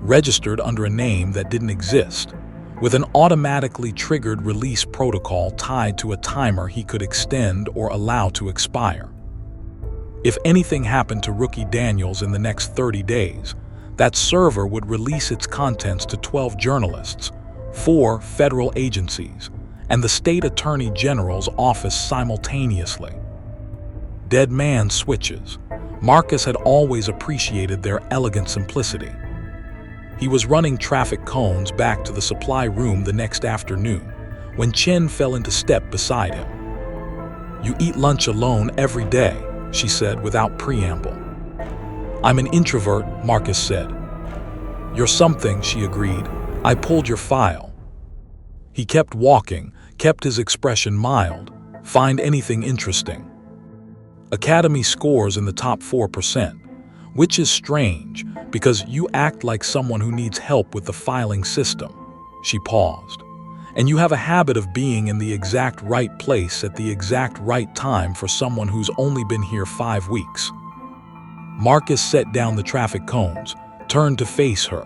registered under a name that didn't exist, with an automatically triggered release protocol tied to a timer he could extend or allow to expire. If anything happened to Rookie Daniels in the next 30 days, that server would release its contents to 12 journalists, 4 federal agencies, and the state attorney general's office simultaneously. Dead man switches. Marcus had always appreciated their elegant simplicity. He was running traffic cones back to the supply room the next afternoon when Chen fell into step beside him. "You eat lunch alone every day," she said without preamble. "I'm an introvert," Marcus said. "You're something," she agreed. "I pulled your file." He kept walking, kept his expression mild. "Find anything interesting?" Academy scores in the top 4%, which is strange Because you act like someone who needs help with the filing system." She paused. "And you have a habit of being in the exact right place at the exact right time for someone who's only been here 5 weeks." Marcus set down the traffic cones, turned to face her.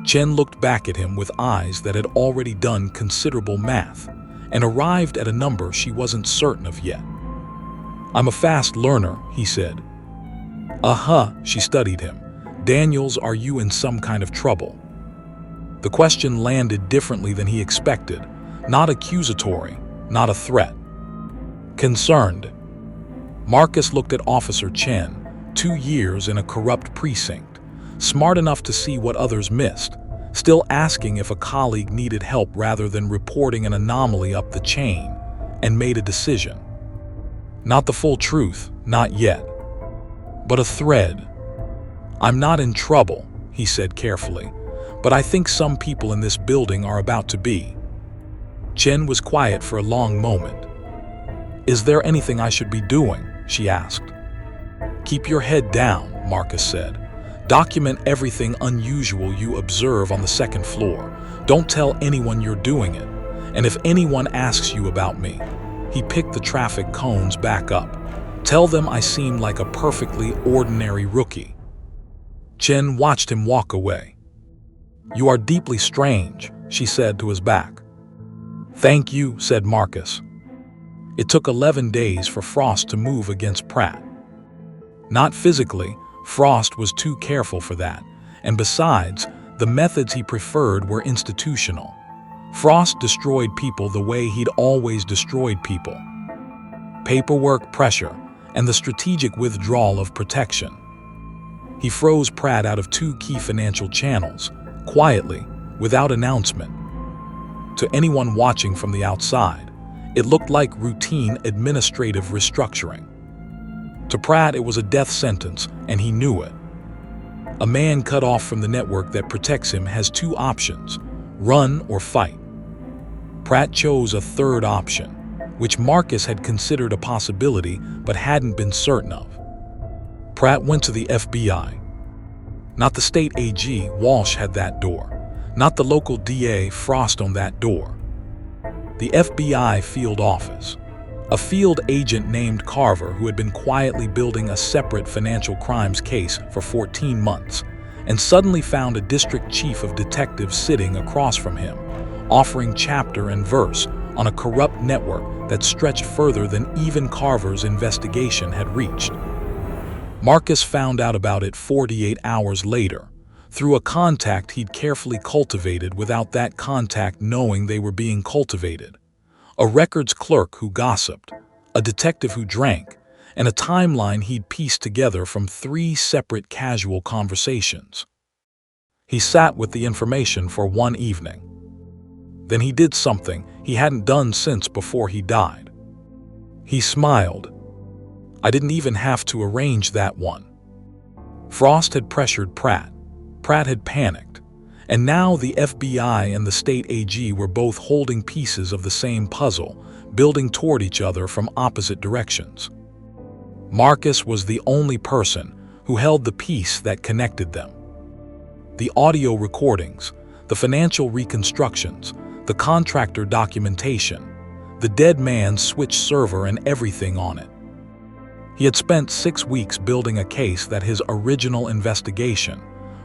Chen looked back at him with eyes that had already done considerable math and arrived at a number she wasn't certain of yet. "I'm a fast learner," he said. She studied him. "Daniels, are you in some kind of trouble?" The question landed differently than he expected, not accusatory, not a threat. Concerned. Marcus looked at Officer Chen, 2 years in a corrupt precinct, smart enough to see what others missed, still asking if a colleague needed help rather than reporting an anomaly up the chain, and made a decision. Not the full truth, not yet, but a thread. "I'm not in trouble," he said carefully, "but I think some people in this building are about to be." Chen was quiet for a long moment. "Is there anything I should be doing?" she asked. "Keep your head down," Marcus said. "Document everything unusual you observe on the second floor. Don't tell anyone you're doing it. And if anyone asks you about me," he picked the traffic cones back up, "tell them I seem like a perfectly ordinary rookie." Chen watched him walk away. "You are deeply strange," she said to his back. "Thank you," said Marcus. It took 11 days for Frost to move against Pratt. Not physically, Frost was too careful for that, and besides, the methods he preferred were institutional. Frost destroyed people the way he'd always destroyed people. Paperwork, pressure, and the strategic withdrawal of protection. He froze Pratt out of 2 key financial channels, quietly, without announcement. To anyone watching from the outside, it looked like routine administrative restructuring. To Pratt, it was a death sentence, and he knew it. A man cut off from the network that protects him has 2 options: run or fight. Pratt chose a third option, which Marcus had considered a possibility but hadn't been certain of. Pratt went to the FBI. Not the state AG, Walsh had that door. Not the local DA, Frost, on that door. The FBI field office. A field agent named Carver who had been quietly building a separate financial crimes case for 14 months and suddenly found a district chief of detectives sitting across from him, offering chapter and verse on a corrupt network that stretched further than even Carver's investigation had reached. Marcus found out about it 48 hours later, through a contact he'd carefully cultivated without that contact knowing they were being cultivated. A records clerk who gossiped, a detective who drank, and a timeline he'd pieced together from 3 separate casual conversations. He sat with the information for 1 evening. Then he did something he hadn't done since before he died. He smiled. "I didn't even have to arrange that one." Frost had pressured Pratt. Pratt had panicked. And now the FBI and the state AG were both holding pieces of the same puzzle, building toward each other from opposite directions. Marcus was the only person who held the piece that connected them. The audio recordings, the financial reconstructions, the contractor documentation, the dead man's switch server and everything on it. He had spent 6 weeks building a case that his original investigation,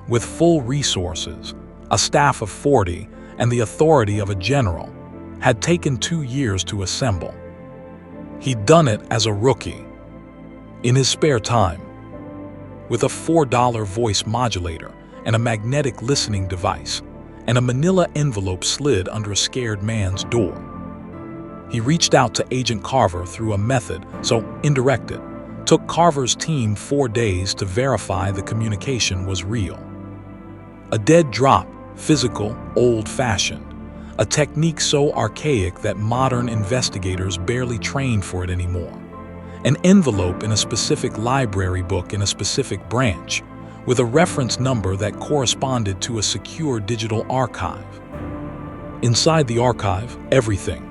with full resources, a staff of 40, and the authority of a general, had taken 2 years to assemble. He'd done it as a rookie, in his spare time, with a $4 voice modulator and a magnetic listening device, and a manila envelope slid under a scared man's door. He reached out to Agent Carver through a method so indirected, took Carver's team 4 days to verify the communication was real. A dead drop, physical, old-fashioned, a technique so archaic that modern investigators barely train for it anymore. An envelope in a specific library book in a specific branch, with a reference number that corresponded to a secure digital archive. Inside the archive, everything.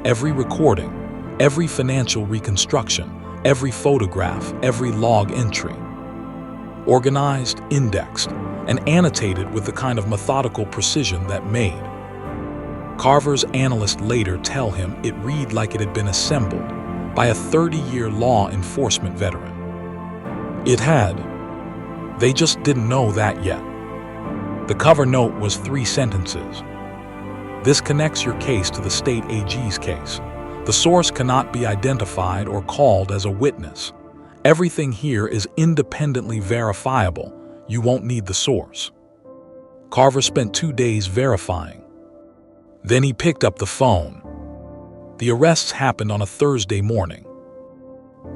Every recording, every financial reconstruction, every photograph, every log entry. organized, indexed, and annotated with the kind of methodical precision that made Carver's analysts later tell him it read like it had been assembled by a 30-year law enforcement veteran. It had. They just didn't know that yet. The cover note was 3 sentences. This connects your case to the state AG's case. The source cannot be identified or called as a witness. Everything here is independently verifiable. You won't need the source. Carver spent 2 days verifying. Then he picked up the phone. The arrests happened on a Thursday morning.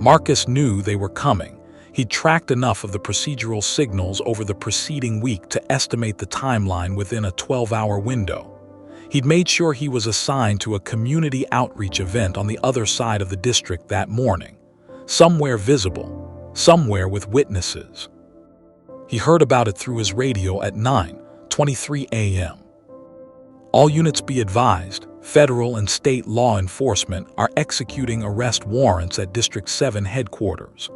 Marcus knew they were coming. He'd tracked enough of the procedural signals over the preceding week to estimate the timeline within a 12-hour window. He'd made sure he was assigned to a community outreach event on the other side of the district that morning. Somewhere visible, somewhere with witnesses. He heard about it through his radio at 9:23 a.m. All units be advised, federal and state law enforcement are executing arrest warrants at District 7 headquarters.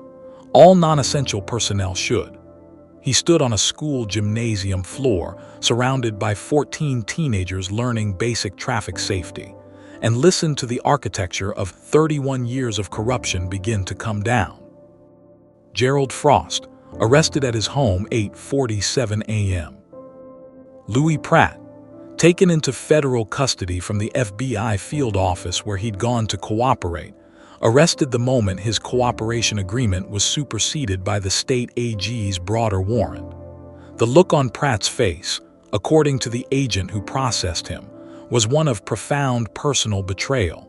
All non-essential personnel should. He stood on a school gymnasium floor, surrounded by 14 teenagers learning basic traffic safety, and listened to the architecture of 31 years of corruption begin to come down. Gerald Frost, arrested at his home 8:47 a.m. Louis Pratt, taken into federal custody from the FBI field office where he'd gone to cooperate, arrested the moment his cooperation agreement was superseded by the state AG's broader warrant. The look on Pratt's face, according to the agent who processed him, was one of profound personal betrayal.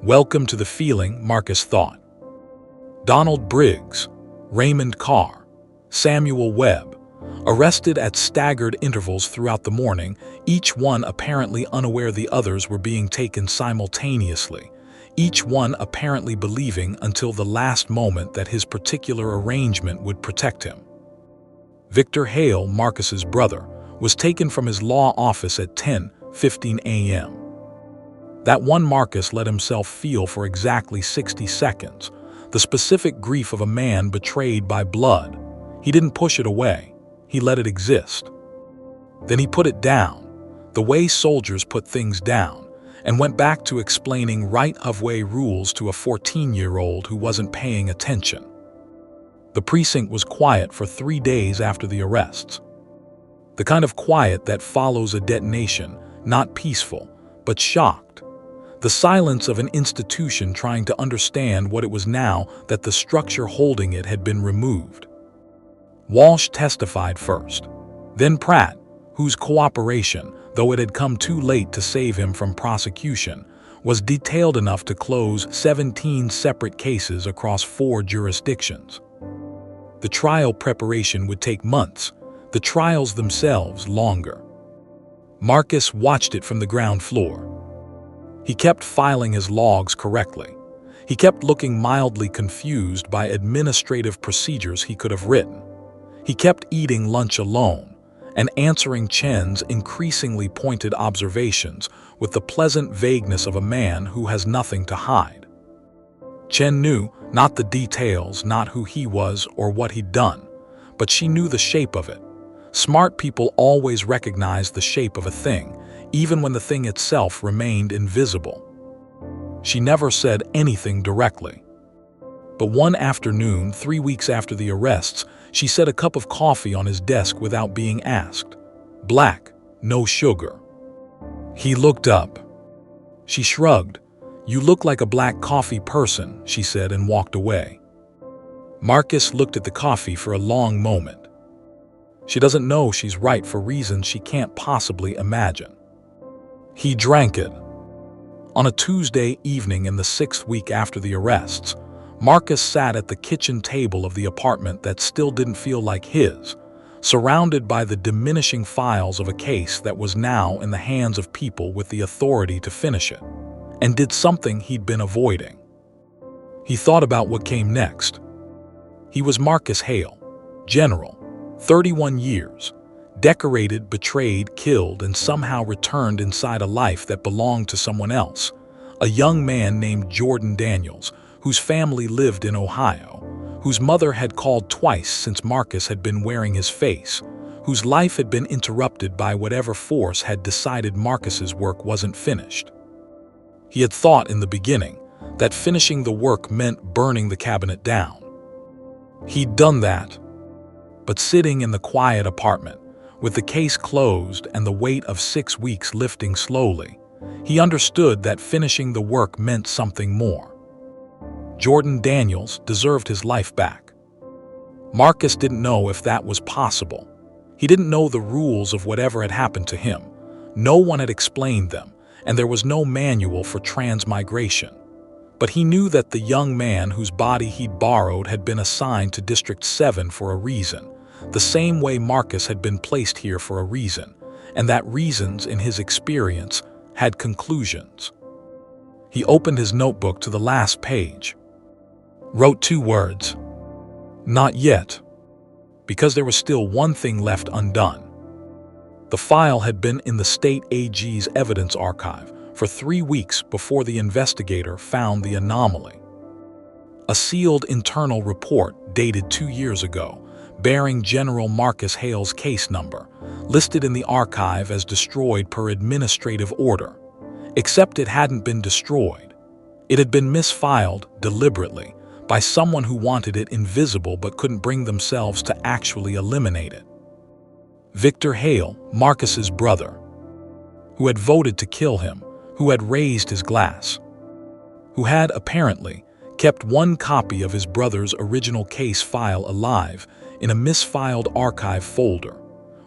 Welcome to the feeling, Marcus thought. Donald Briggs, Raymond Carr, Samuel Webb, arrested at staggered intervals throughout the morning, each one apparently unaware the others were being taken simultaneously, each one apparently believing until the last moment that his particular arrangement would protect him. Victor Hale, Marcus's brother, was taken from his law office at 10:15 a.m. That one Marcus let himself feel for exactly 60 seconds, the specific grief of a man betrayed by blood. He didn't push it away. He let it exist. Then he put it down, the way soldiers put things down, and went back to explaining right-of-way rules to a 14-year-old who wasn't paying attention. The precinct was quiet for 3 days after the arrests. The kind of quiet that follows a detonation, not peaceful, but shocked. The silence of an institution trying to understand what it was now that the structure holding it had been removed. Walsh testified first. Then Pratt, whose cooperation, though it had come too late to save him from prosecution, was detailed enough to close 17 separate cases across 4 jurisdictions. The trial preparation would take months, the trials themselves longer. Marcus watched it from the ground floor. He kept filing his logs correctly. He kept looking mildly confused by administrative procedures he could have written. He kept eating lunch alone and answering Chen's increasingly pointed observations with the pleasant vagueness of a man who has nothing to hide. Chen knew not the details, not who he was or what he'd done, but she knew the shape of it. Smart people always recognized the shape of a thing, even when the thing itself remained invisible. She never said anything directly. But one afternoon, 3 weeks after the arrests, she set a cup of coffee on his desk without being asked. Black, no sugar. He looked up. She shrugged. "You look like a black coffee person," she said, and walked away. Marcus looked at the coffee for a long moment. She doesn't know she's right for reasons she can't possibly imagine. He drank it. On a Tuesday evening in the 6th week after the arrests, Marcus sat at the kitchen table of the apartment that still didn't feel like his, surrounded by the diminishing files of a case that was now in the hands of people with the authority to finish it, and did something he'd been avoiding. He thought about what came next. He was Marcus Hale, General, 31 years, decorated, betrayed, killed, and somehow returned inside a life that belonged to someone else, a young man named Jordan Daniels, whose family lived in Ohio, whose mother had called twice since Marcus had been wearing his face, whose life had been interrupted by whatever force had decided Marcus's work wasn't finished. He had thought in the beginning that finishing the work meant burning the cabinet down. He'd done that, but sitting in the quiet apartment, with the case closed and the weight of 6 weeks lifting slowly, he understood that finishing the work meant something more. Jordan Daniels deserved his life back. Marcus didn't know if that was possible. He didn't know the rules of whatever had happened to him. No one had explained them, and there was no manual for transmigration. But he knew that the young man whose body he'd borrowed had been assigned to District 7 for a reason, the same way Marcus had been placed here for a reason, and that reasons, in his experience, had conclusions. He opened his notebook to the last page, wrote 2 words, "Not yet," because there was still one thing left undone. The file had been in the state AG's evidence archive for 3 weeks before the investigator found the anomaly. A sealed internal report dated 2 years ago, bearing General Marcus Hale's case number, listed in the archive as destroyed per administrative order. Except it hadn't been destroyed. It had been misfiled deliberately by someone who wanted it invisible but couldn't bring themselves to actually eliminate it. Victor Hale, Marcus's brother, who had voted to kill him, who had raised his glass, who had, apparently, kept one copy of his brother's original case file alive in a misfiled archive folder,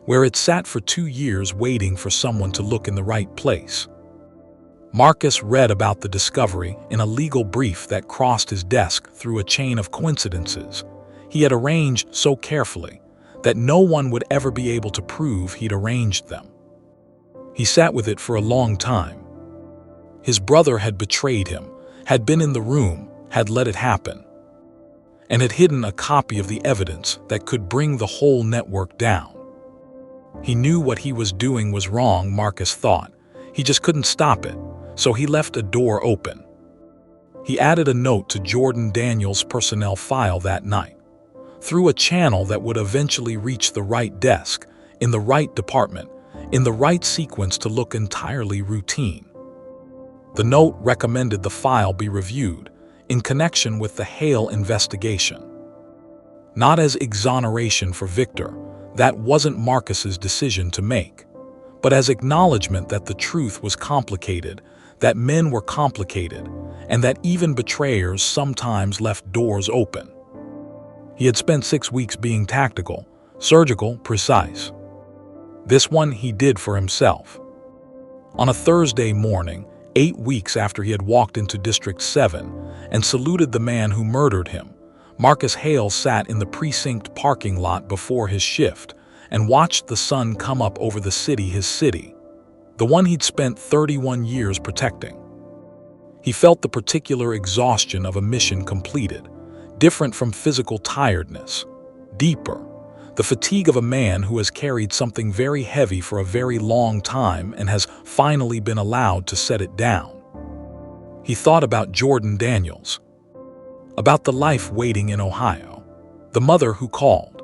where it sat for 2 years waiting for someone to look in the right place. Marcus read about the discovery in a legal brief that crossed his desk through a chain of coincidences he had arranged so carefully that no one would ever be able to prove he'd arranged them. He sat with it for a long time. His brother had betrayed him, had been in the room, had let it happen, and had hidden a copy of the evidence that could bring the whole network down. He knew what he was doing was wrong, Marcus thought. He just couldn't stop it, so he left a door open. He added a note to Jordan Daniels' personnel file that night, through a channel that would eventually reach the right desk, in the right department, in the right sequence to look entirely routine. The note recommended the file be reviewed in connection with the Hale investigation. Not as exoneration for Victor, that wasn't Marcus's decision to make, but as acknowledgement that the truth was complicated, that men were complicated, and that even betrayers sometimes left doors open. He had spent 6 weeks being tactical, surgical, precise. This one he did for himself. On a Thursday morning, 8 weeks after he had walked into District 7 and saluted the man who murdered him, Marcus Hale sat in the precinct parking lot before his shift and watched the sun come up over the city, his city, the one he'd spent 31 years protecting. He felt the particular exhaustion of a mission completed, different from physical tiredness, deeper, the fatigue of a man who has carried something very heavy for a very long time and has finally been allowed to set it down. He thought about Jordan Daniels, about the life waiting in Ohio, the mother who called,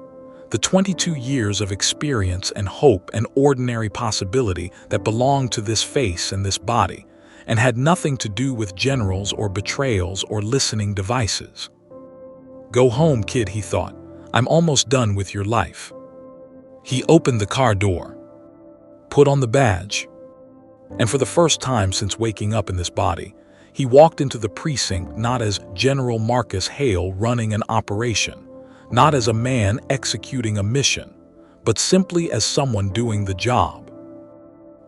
the 22 years of experience and hope and ordinary possibility that belonged to this face and this body, and had nothing to do with generals or betrayals or listening devices. "Go home, kid," he thought. "I'm almost done with your life." He opened the car door, put on the badge, and for the first time since waking up in this body, he walked into the precinct not as General Marcus Hale running an operation, not as a man executing a mission, but simply as someone doing the job.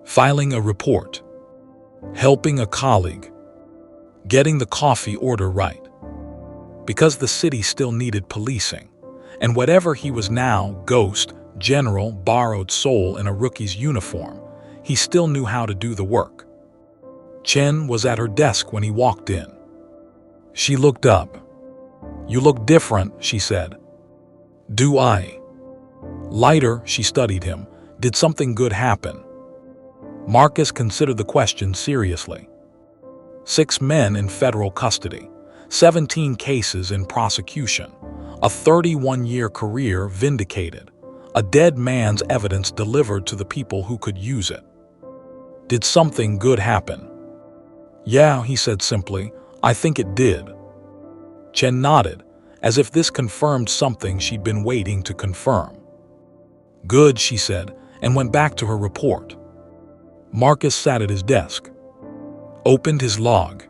Filing a report, helping a colleague, getting the coffee order right. Because the city still needed policing, and whatever he was now, ghost, general, borrowed soul in a rookie's uniform, he still knew how to do the work. Chen was at her desk when he walked in. She looked up. "You look different," she said. "Do I?" Lighter, she studied him. "Did something good happen?" Marcus considered the question seriously. 6 men in federal custody, 17 cases in prosecution, A 31-year career vindicated. A dead man's evidence delivered to the people who could use it. Did something good happen? Yeah, he said simply. I think it did. Chen nodded, as if this confirmed something she'd been waiting to confirm. Good, she said, and went back to her report. Marcus sat at his desk, opened his log,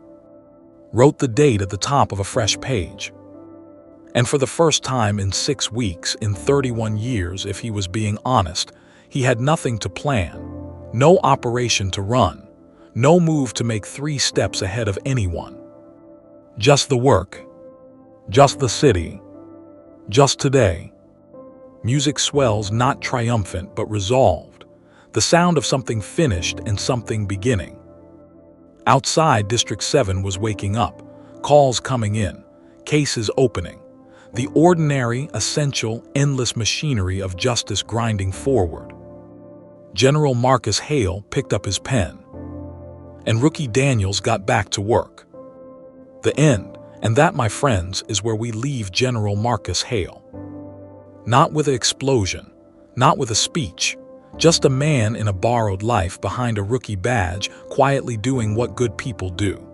wrote the date at the top of a fresh page. And for the first time in 6 weeks, in 31 years, if he was being honest, he had nothing to plan, no operation to run, no move to make 3 steps ahead of anyone. Just the work, just the city, just today. Music swells, not triumphant but resolved, the sound of something finished and something beginning. Outside, District 7 was waking up, calls coming in, cases opening, the ordinary, essential, endless machinery of justice grinding forward. General Marcus Hale picked up his pen, and Rookie Daniels got back to work. The end, and that, my friends, is where we leave General Marcus Hale. Not with an explosion, not with a speech, just a man in a borrowed life behind a rookie badge, quietly doing what good people do.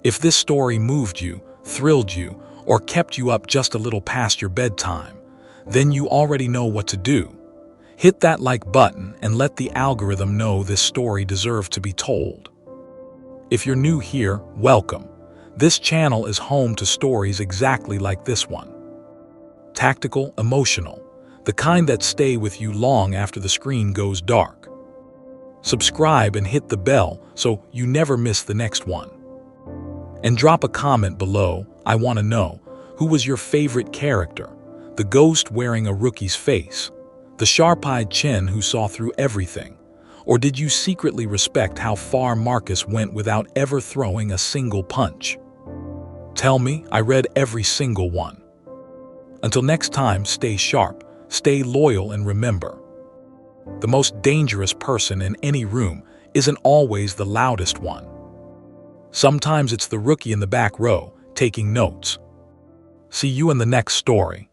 If this story moved you, thrilled you, or kept you up just a little past your bedtime, then you already know what to do. Hit that like button and let the algorithm know this story deserved to be told. If you're new here, welcome. This channel is home to stories exactly like this one. Tactical, emotional, the kind that stay with you long after the screen goes dark. Subscribe and hit the bell so you never miss the next one. And drop a comment below. I want to know, who was your favorite character? The ghost wearing a rookie's face? The sharp-eyed Chen who saw through everything? Or did you secretly respect how far Marcus went without ever throwing a single punch? Tell me, I read every single one. Until next time, stay sharp, stay loyal, and remember, the most dangerous person in any room isn't always the loudest one. Sometimes it's the rookie in the back row, taking notes. See you in the next story.